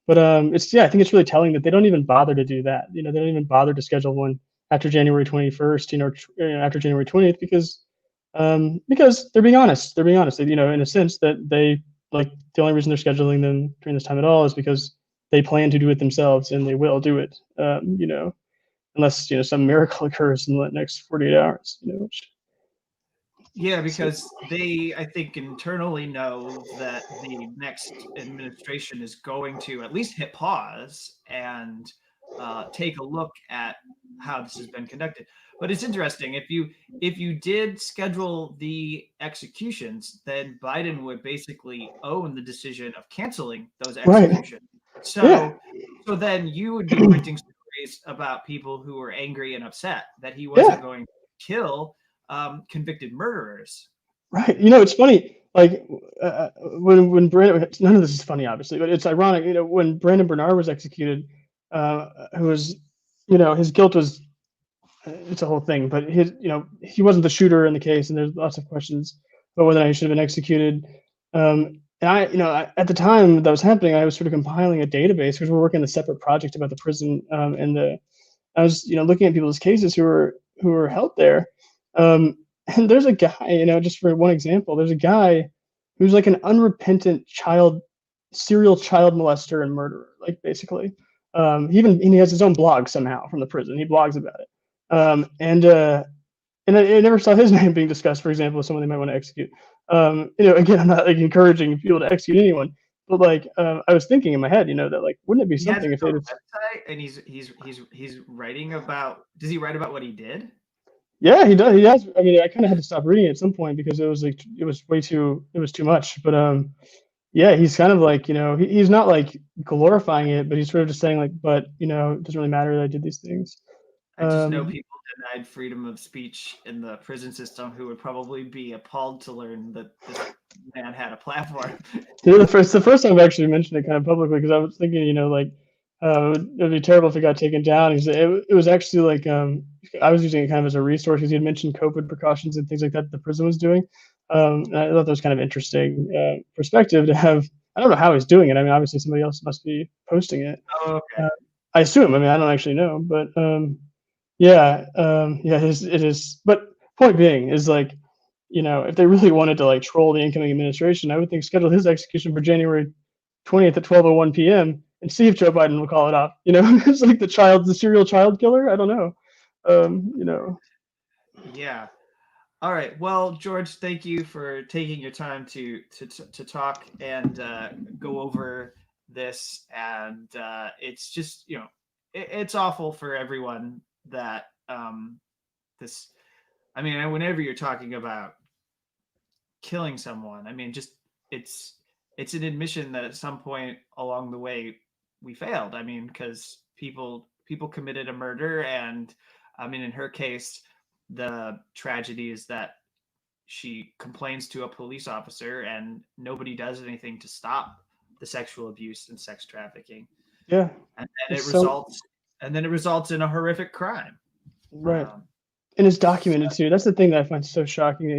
But I think it's really telling that they don't even bother to do that. They don't even bother to schedule one after January 21st, after January 20th, because they're being honest. They're being honest, in a sense that they like the only reason they're scheduling them during this time at all is because they plan to do it themselves and they will do it, unless some miracle occurs in the next 48 hours. Yeah, because they, I think, internally know that the next administration is going to at least hit pause and take a look at how this has been conducted. But it's interesting, if you did schedule the executions, then Biden would basically own the decision of canceling those executions. Right. So then you would be printing stories about people who were angry and upset that he wasn't going to kill convicted murderers. Right. It's funny. Like when Brandon, none of this is funny, obviously, but it's ironic. When Brandon Bernard was executed, who was, his guilt was, it's a whole thing, but he wasn't the shooter in the case, and there's lots of questions about whether or not he should have been executed. And I, at the time that was happening, I was sort of compiling a database because we're working on a separate project about the prison, I was, looking at people's cases who were held there. And there's a guy, just for one example, there's a guy who's like an unrepentant serial child molester and murderer, like basically. He has his own blog somehow from the prison. He blogs about it. And I never saw his name being discussed, for example, as someone they might want to execute. Again, I'm not like encouraging people to execute anyone, but like I was thinking in my head, that like wouldn't it be something if they website and he's writing about, does he write about what he did? Yeah, he does. He has. I mean, I kind of had to stop reading it at some point because it was too much. But yeah, he's kind of like, he's not like glorifying it, but he's sort of just saying like, but it doesn't really matter that I did these things. I just know people denied freedom of speech in the prison system who would probably be appalled to learn that this man had a platform. The first time I've actually mentioned it kind of publicly, because I was thinking, it would be terrible if it got taken down. It was actually like I was using it kind of as a resource because he had mentioned COVID precautions and things like that the prison was doing. And I thought that was kind of interesting perspective to have. I don't know how he's doing it. I mean, obviously somebody else must be posting it. Oh, okay. I assume. I mean, I don't actually know, but it is. But point being is like, if they really wanted to like troll the incoming administration, I would think schedule his execution for January 20th at 12:01 p.m. and see if Joe Biden will call it off. It's like the serial child killer. I don't know. Yeah. All right. Well, George, thank you for taking your time to talk and go over this. And it's just, it's awful for everyone that this. I mean, whenever you're talking about killing someone, I mean, just it's an admission that at some point along the way we failed. I mean, because people committed a murder, and I mean, in her case, the tragedy is that she complains to a police officer and nobody does anything to stop the sexual abuse and sex trafficking. Yeah. And then it results in a horrific crime. Right. And it's documented too. That's the thing that I find so shocking.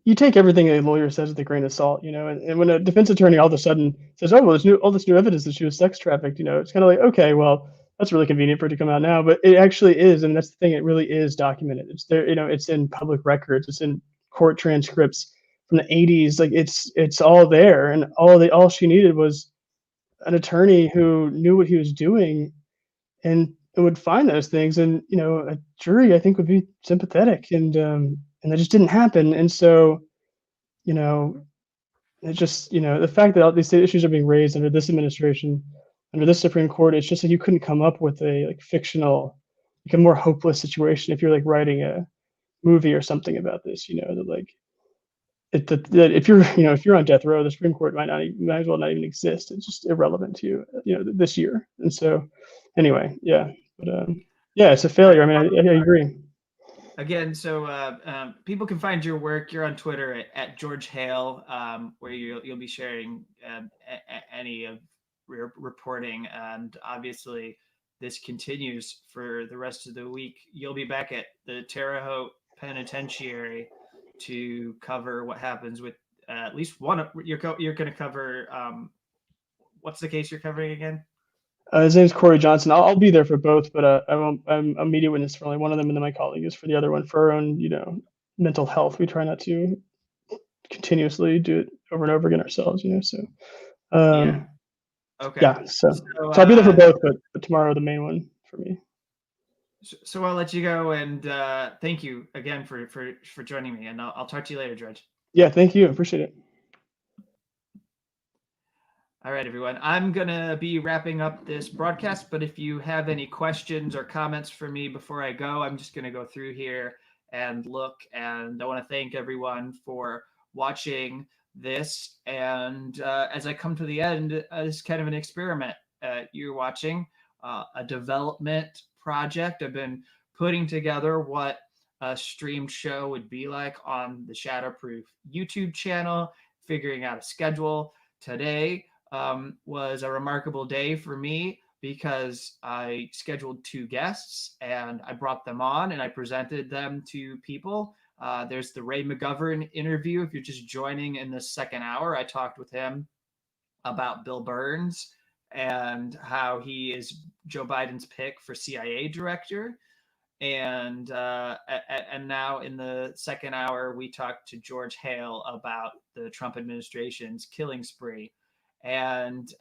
You take everything a lawyer says with a grain of salt, and when a defense attorney all of a sudden says, oh, well, there's all this new evidence that she was sex trafficked, it's kind of like, okay, well, that's really convenient for it to come out now, but it actually is. And that's the thing. It really is documented. It's there, it's in public records. It's in court transcripts from the 80s. Like it's all there. And all she needed was an attorney who knew what he was doing and would find those things. And, a jury, I think, would be sympathetic, and that just didn't happen. And so, it just, the fact that all these issues are being raised under this administration, under this Supreme Court, it's just that you couldn't come up with a like fictional, like a more hopeless situation if you're like writing a movie or something about this, that like that if you're if you're on death row, the Supreme Court might as well not even exist. It's just irrelevant to you, this year. And so, anyway, yeah, but yeah, it's a failure. I mean, I agree. Again, so people can find your work. You're on Twitter at George Hale, where you'll be sharing any of your reporting, and obviously this continues for the rest of the week. You'll be back at the Terre Haute Penitentiary to cover what happens with at least one of you're going to cover. What's the case you're covering again? His name's Corey Johnson. I'll be there for both, but I'm a media witness for only one of them, and then my colleague is for the other one for our own, mental health. We try not to continuously do it over and over again ourselves, So, Yeah. Okay. Yeah. So I'll be there for both, but tomorrow the main one for me. So I'll let you go, and thank you again for joining me, and I'll talk to you later, George. Yeah, thank you. Appreciate it. All right, everyone. I'm going to be wrapping up this broadcast, but if you have any questions or comments for me before I go, I'm just going to go through here and look. And I want to thank everyone for watching this. And as I come to the end, this is kind of an experiment. You're watching a development project. I've been putting together what a streamed show would be like on the Shadowproof YouTube channel, figuring out a schedule. Today was a remarkable day for me because I scheduled 2 guests and I brought them on and I presented them to people. There's the Ray McGovern interview. If you're just joining in the second hour, I talked with him about Bill Burns and how he is Joe Biden's pick for CIA director. And now in the second hour, we talked to George Hale about the Trump administration's killing spree. And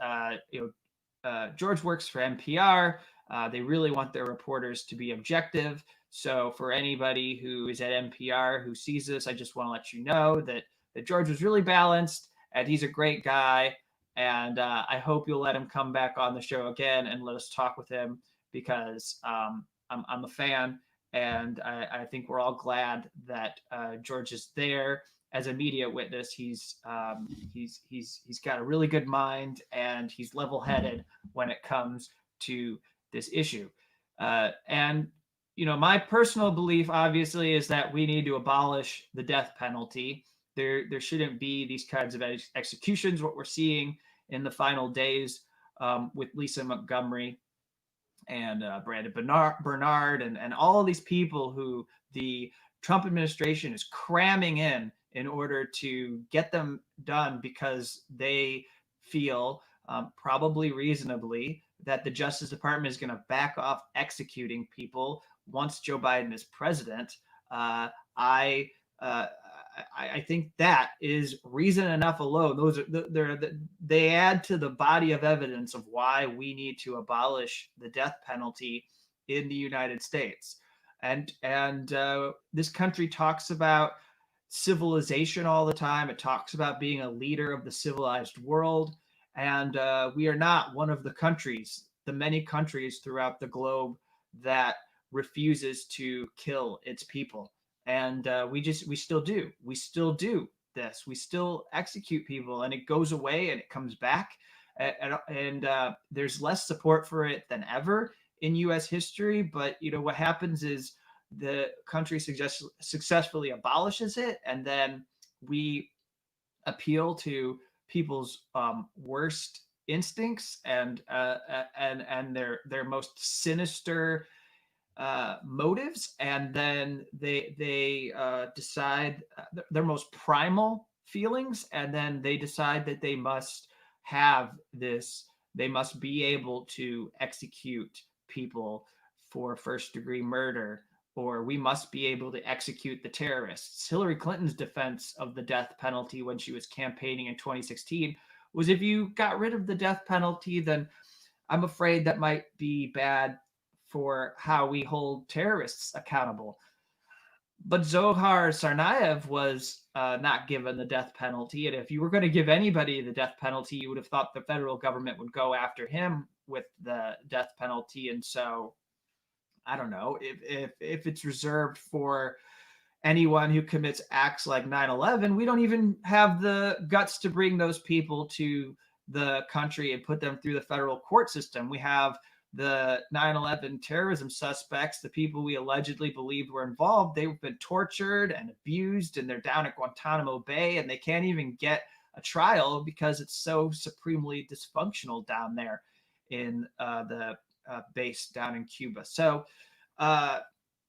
George works for NPR. They really want their reporters to be objective. So for anybody who is at NPR who sees this, I just want to let you know that George was really balanced and he's a great guy. And I hope you'll let him come back on the show again and let us talk with him because I'm a fan. And I think we're all glad that George is there. As a media witness, he's got a really good mind and he's level-headed when it comes to this issue. And my personal belief, obviously, is that we need to abolish the death penalty. There shouldn't be these kinds of executions. What we're seeing in the final days with Lisa Montgomery and Brandon Bernard and all of these people who the Trump administration is cramming in order to get them done because they feel probably reasonably that the Justice Department is going to back off executing people once Joe Biden is president. I think that is reason enough alone. Those are they add to the body of evidence of why we need to abolish the death penalty in the United States. And this country talks about civilization all the time. It talks about being a leader of the civilized world. And we are not one of the many countries throughout the globe that refuses to kill its people. And we still do. We still do this. We still execute people and it goes away and it comes back. And there's less support for it than ever in U.S. history. But, what happens is the country successfully abolishes it, and then we appeal to people's worst instincts and their most sinister motives, and then they decide their most primal feelings, and then they decide that they must have this. They must be able to execute people for first-degree murder, or we must be able to execute the terrorists. Hillary Clinton's defense of the death penalty when she was campaigning in 2016 was, if you got rid of the death penalty, then I'm afraid that might be bad for how we hold terrorists accountable. But Zohar Tsarnaev was not given the death penalty. And if you were going to give anybody the death penalty, you would have thought the federal government would go after him with the death penalty. And so I don't know if it's reserved for anyone who commits acts like 9/11, we don't even have the guts to bring those people to the country and put them through the federal court system. We have the 9/11 terrorism suspects, the people we allegedly believed were involved. They've been tortured and abused, and they're down at Guantanamo Bay, and they can't even get a trial because it's so supremely dysfunctional down there in the base down in Cuba. So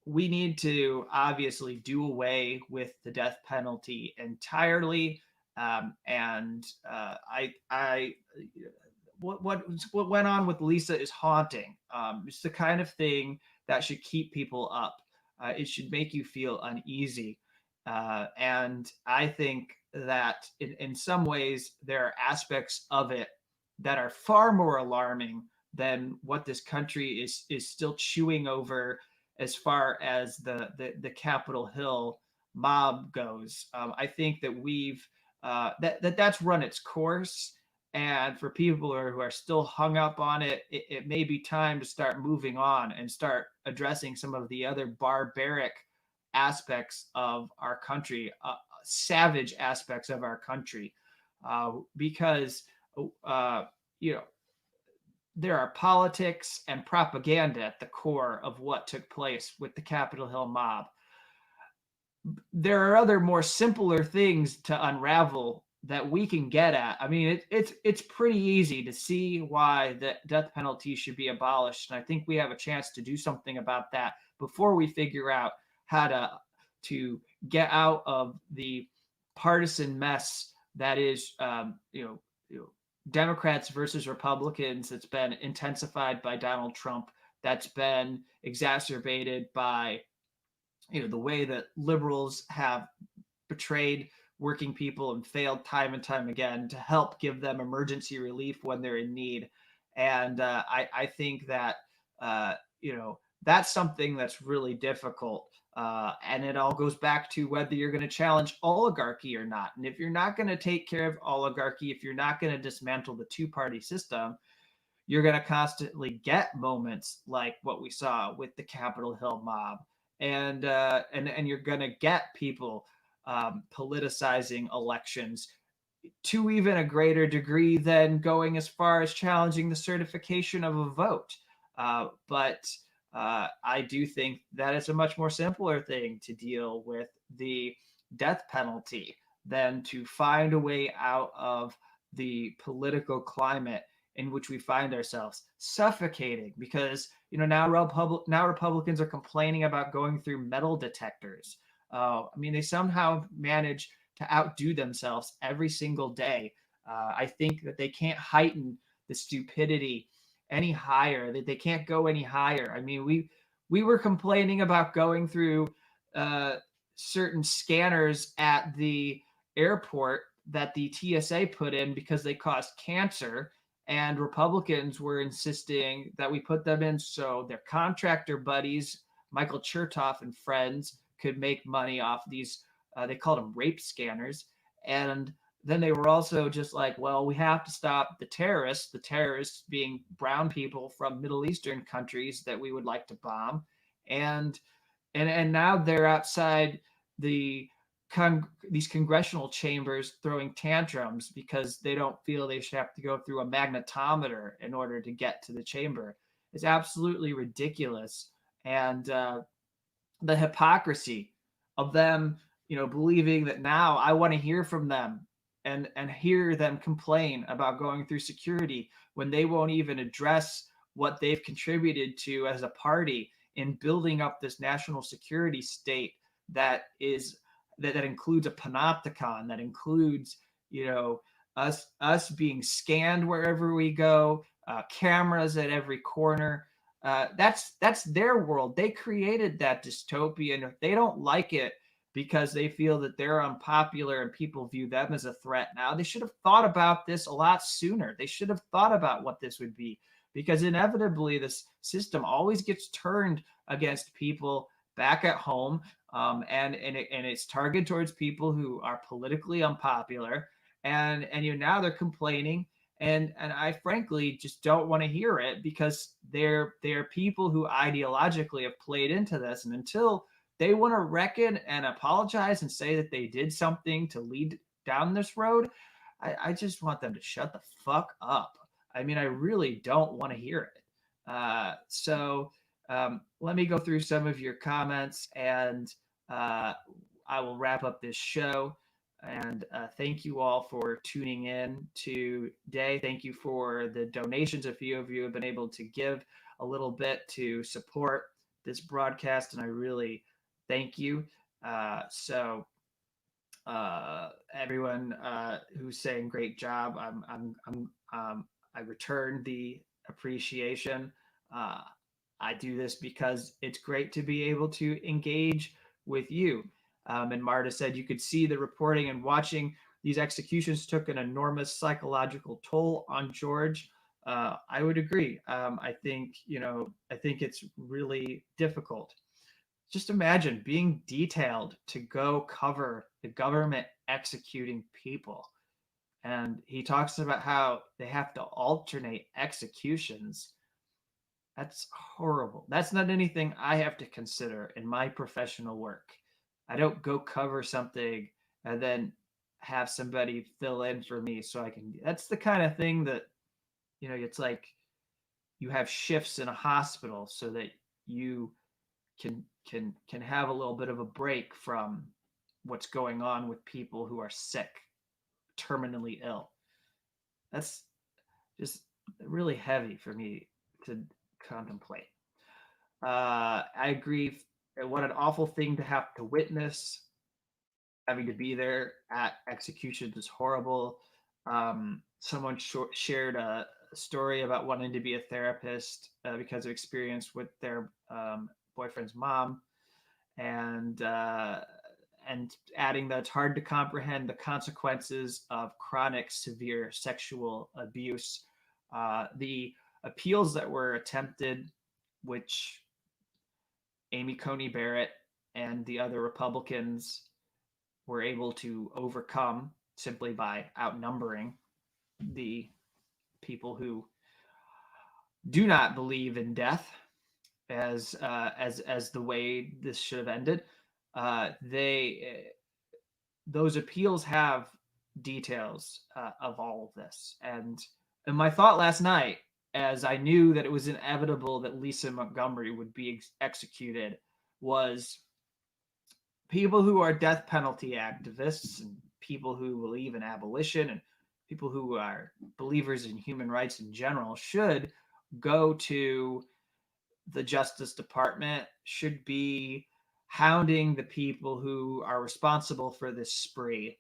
we need to obviously do away with the death penalty entirely. What went on with Lisa is haunting. It's the kind of thing that should keep people up. It should make you feel uneasy. And I think that in some ways there are aspects of it that are far more alarming than what this country is still chewing over as far as the Capitol Hill mob goes. I think that we've that's run its course, and for people who are still hung up on it, it may be time to start moving on and start addressing some of the other barbaric aspects of our country, savage aspects of our country, because you know, there are politics and propaganda at the core of what took place with the Capitol Hill mob. There are other more simpler things to unravel that we can get at. I mean, it's pretty easy to see why the death penalty should be abolished, and I think we have a chance to do something about that before we figure out how to get out of the partisan mess that is, Democrats versus Republicans that's been intensified by Donald Trump, that's been exacerbated by the way that liberals have betrayed working people and failed time and time again to help give them emergency relief when they're in need. And I think that that's something that's really difficult. And it all goes back to whether you're going to challenge oligarchy or not. And if you're not going to take care of oligarchy, if you're not going to dismantle the two-party system, you're going to constantly get moments like what we saw with the Capitol Hill mob, and you're going to get people politicizing elections to even a greater degree than going as far as challenging the certification of a vote. But I do think that it's a much more simpler thing to deal with the death penalty than to find a way out of the political climate in which we find ourselves, suffocating, because now Republicans are complaining about going through metal detectors. I mean, they somehow manage to outdo themselves every single day. I think that they can't heighten the stupidity any higher, that they can't go any higher. I mean, we were complaining about going through certain scanners at the airport that the TSA put in because they caused cancer, and Republicans were insisting that we put them in so their contractor buddies, Michael Chertoff and friends, could make money off these, they called them rape scanners. And then they were also just like, well, we have to stop the terrorists being brown people from Middle Eastern countries that we would like to bomb. And now they're outside these congressional chambers throwing tantrums because they don't feel they should have to go through a magnetometer in order to get to the chamber. It's absolutely ridiculous. And the hypocrisy of them, believing that now I want to hear from them and hear them complain about going through security when they won't even address what they've contributed to as a party in building up this national security state that includes a panopticon, that includes us being scanned wherever we go, cameras at every corner. That's their world. They created that dystopia, and if they don't like it because they feel that they're unpopular and people view them as a threat now, they should have thought about this a lot sooner. They should have thought about what this would be, because inevitably this system always gets turned against people back at home, and it's targeted towards people who are politically unpopular, and now they're complaining, and I frankly just don't want to hear it, because they're people who ideologically have played into this, and until they want to reckon and apologize and say that they did something to lead down this road, I just want them to shut the fuck up. I mean, I really don't want to hear it. So let me go through some of your comments, and I will wrap up this show. And thank you all for tuning in today. Thank you for the donations. A few of you have been able to give a little bit to support this broadcast, and I really thank you. So everyone who's saying great job, I return the appreciation. I do this because it's great to be able to engage with you. And Marta said you could see the reporting and watching these executions took an enormous psychological toll on George. I would agree. I think it's really difficult. Just imagine being detailed to go cover the government executing people. And he talks about how they have to alternate executions. That's horrible. That's not anything I have to consider in my professional work. I don't go cover something and then have somebody fill in for me so I can. That's the kind of thing that, it's like you have shifts in a hospital so that you can have a little bit of a break from what's going on with people who are sick, terminally ill. That's just really heavy for me to contemplate. I agree. What an awful thing to have to witness. Having to be there at executions is horrible. Someone shared a story about wanting to be a therapist because of experience with their boyfriend's mom, and adding that it's hard to comprehend the consequences of chronic severe sexual abuse. The appeals that were attempted, which Amy Coney Barrett and the other Republicans were able to overcome simply by outnumbering the people who do not believe in death as the way this should have ended. Those appeals have details of all of this, and my thought last night, as I knew that it was inevitable that Lisa Montgomery would be executed, was people who are death penalty activists and people who believe in abolition and people who are believers in human rights in general should go to the Justice Department, should be hounding the people who are responsible for this spree.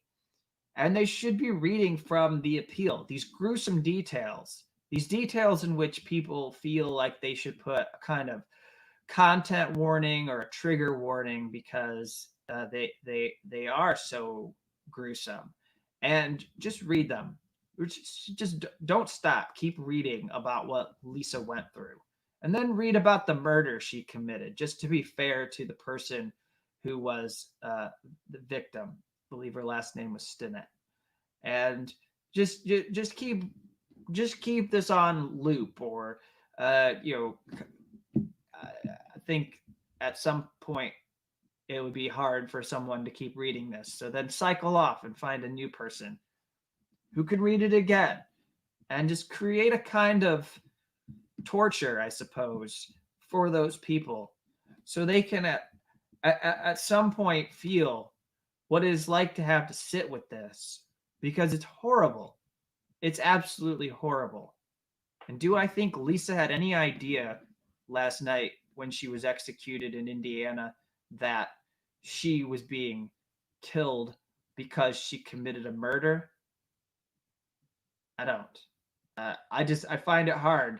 And they should be reading from the appeal, these gruesome details, these details in which people feel like they should put a kind of content warning or a trigger warning because they are so gruesome. And just read them. Just don't stop. Keep reading about what Lisa went through. And then read about the murder she committed, just to be fair to the person who was the victim. I believe her last name was Stinnett. And just keep this on loop, or I think at some point it would be hard for someone to keep reading this. So then cycle off and find a new person who can read it again, and just create a kind of torture, I suppose, for those people, so they can at some point feel what it is like to have to sit with this, because it's horrible. It's absolutely horrible. And do I think Lisa had any idea last night when she was executed in Indiana that she was being killed because she committed a murder? I don't. I find it hard.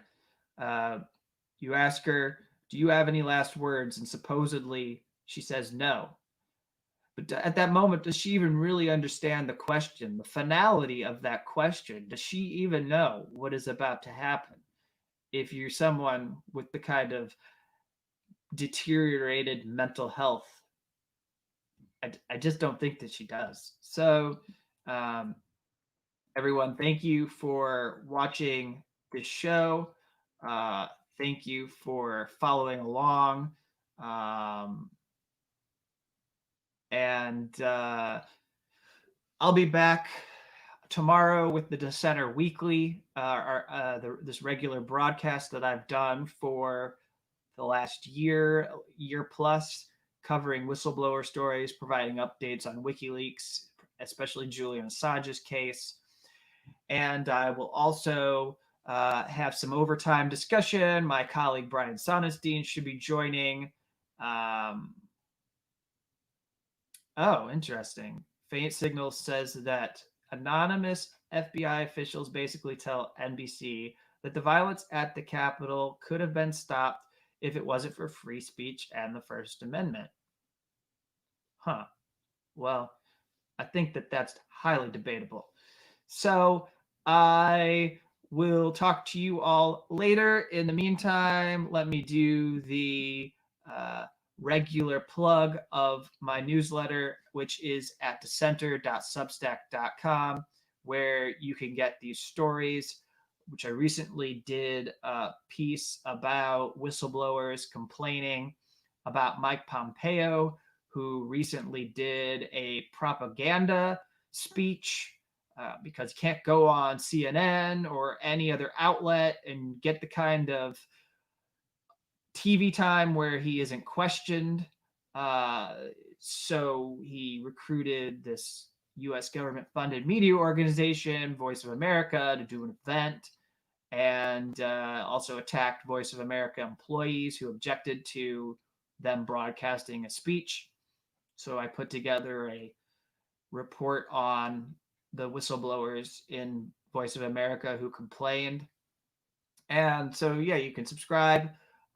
You ask her, do you have any last words? And supposedly she says no. But at that moment, does she even really understand the question, the finality of that question? Does she even know what is about to happen? If you're someone with the kind of deteriorated mental health. I just don't think that she does. So, everyone, thank you for watching this show. Thank you for following along. And I'll be back tomorrow with the Dissenter Weekly, this regular broadcast that I've done for the last year plus, covering whistleblower stories, providing updates on WikiLeaks, especially Julian Assange's case. And I will also have some overtime discussion. My colleague Brian Sonestein should be joining. Oh, interesting. Faint Signal says that anonymous FBI officials basically tell NBC that the violence at the Capitol could have been stopped if it wasn't for free speech and the First Amendment. Huh. Well, I think that that's highly debatable. So I will talk to you all later. In the meantime, let me do the regular plug of my newsletter, which is at dissenter.substack.com, where you can get these stories, which I recently did a piece about whistleblowers complaining about Mike Pompeo, who recently did a propaganda speech because you can't go on CNN or any other outlet and get the kind of TV time where he isn't questioned. So he recruited this U.S. government-funded media organization, Voice of America, to do an event, and also attacked Voice of America employees who objected to them broadcasting a speech. So I put together a report on the whistleblowers in Voice of America who complained. And so, yeah, you can subscribe.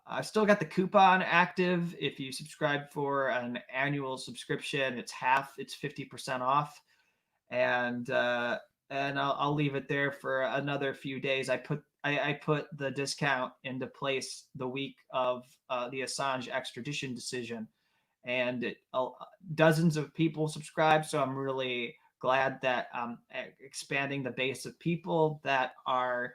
I've still got the coupon active. If you subscribe for an annual subscription, it's 50% off. And I'll leave it there for another few days. I put the discount into place the week of the Assange extradition decision, and dozens of people subscribe. So I'm really glad that I'm expanding the base of people that are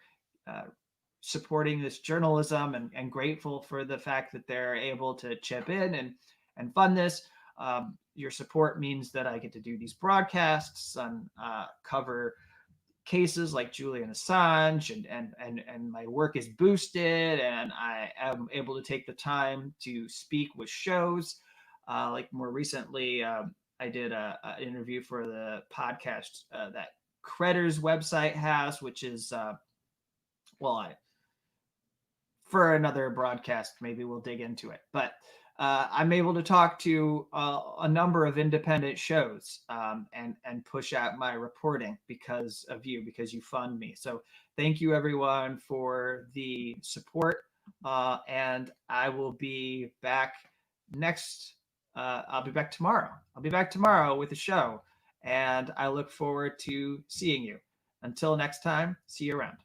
supporting this journalism, and grateful for the fact that they're able to chip in and fund this. Your support means that I get to do these broadcasts and cover cases like Julian Assange, and my work is boosted, and I am able to take the time to speak with shows. Like more recently, I did an interview for the podcast that Creditors website has, which is, for another broadcast, maybe we'll dig into it. But I'm able to talk to a number of independent shows and push out my reporting because of you, because you fund me. So thank you, everyone, for the support. And I will be back I'll be back tomorrow. I'll be back tomorrow with a show, and I look forward to seeing you. Until next time, see you around.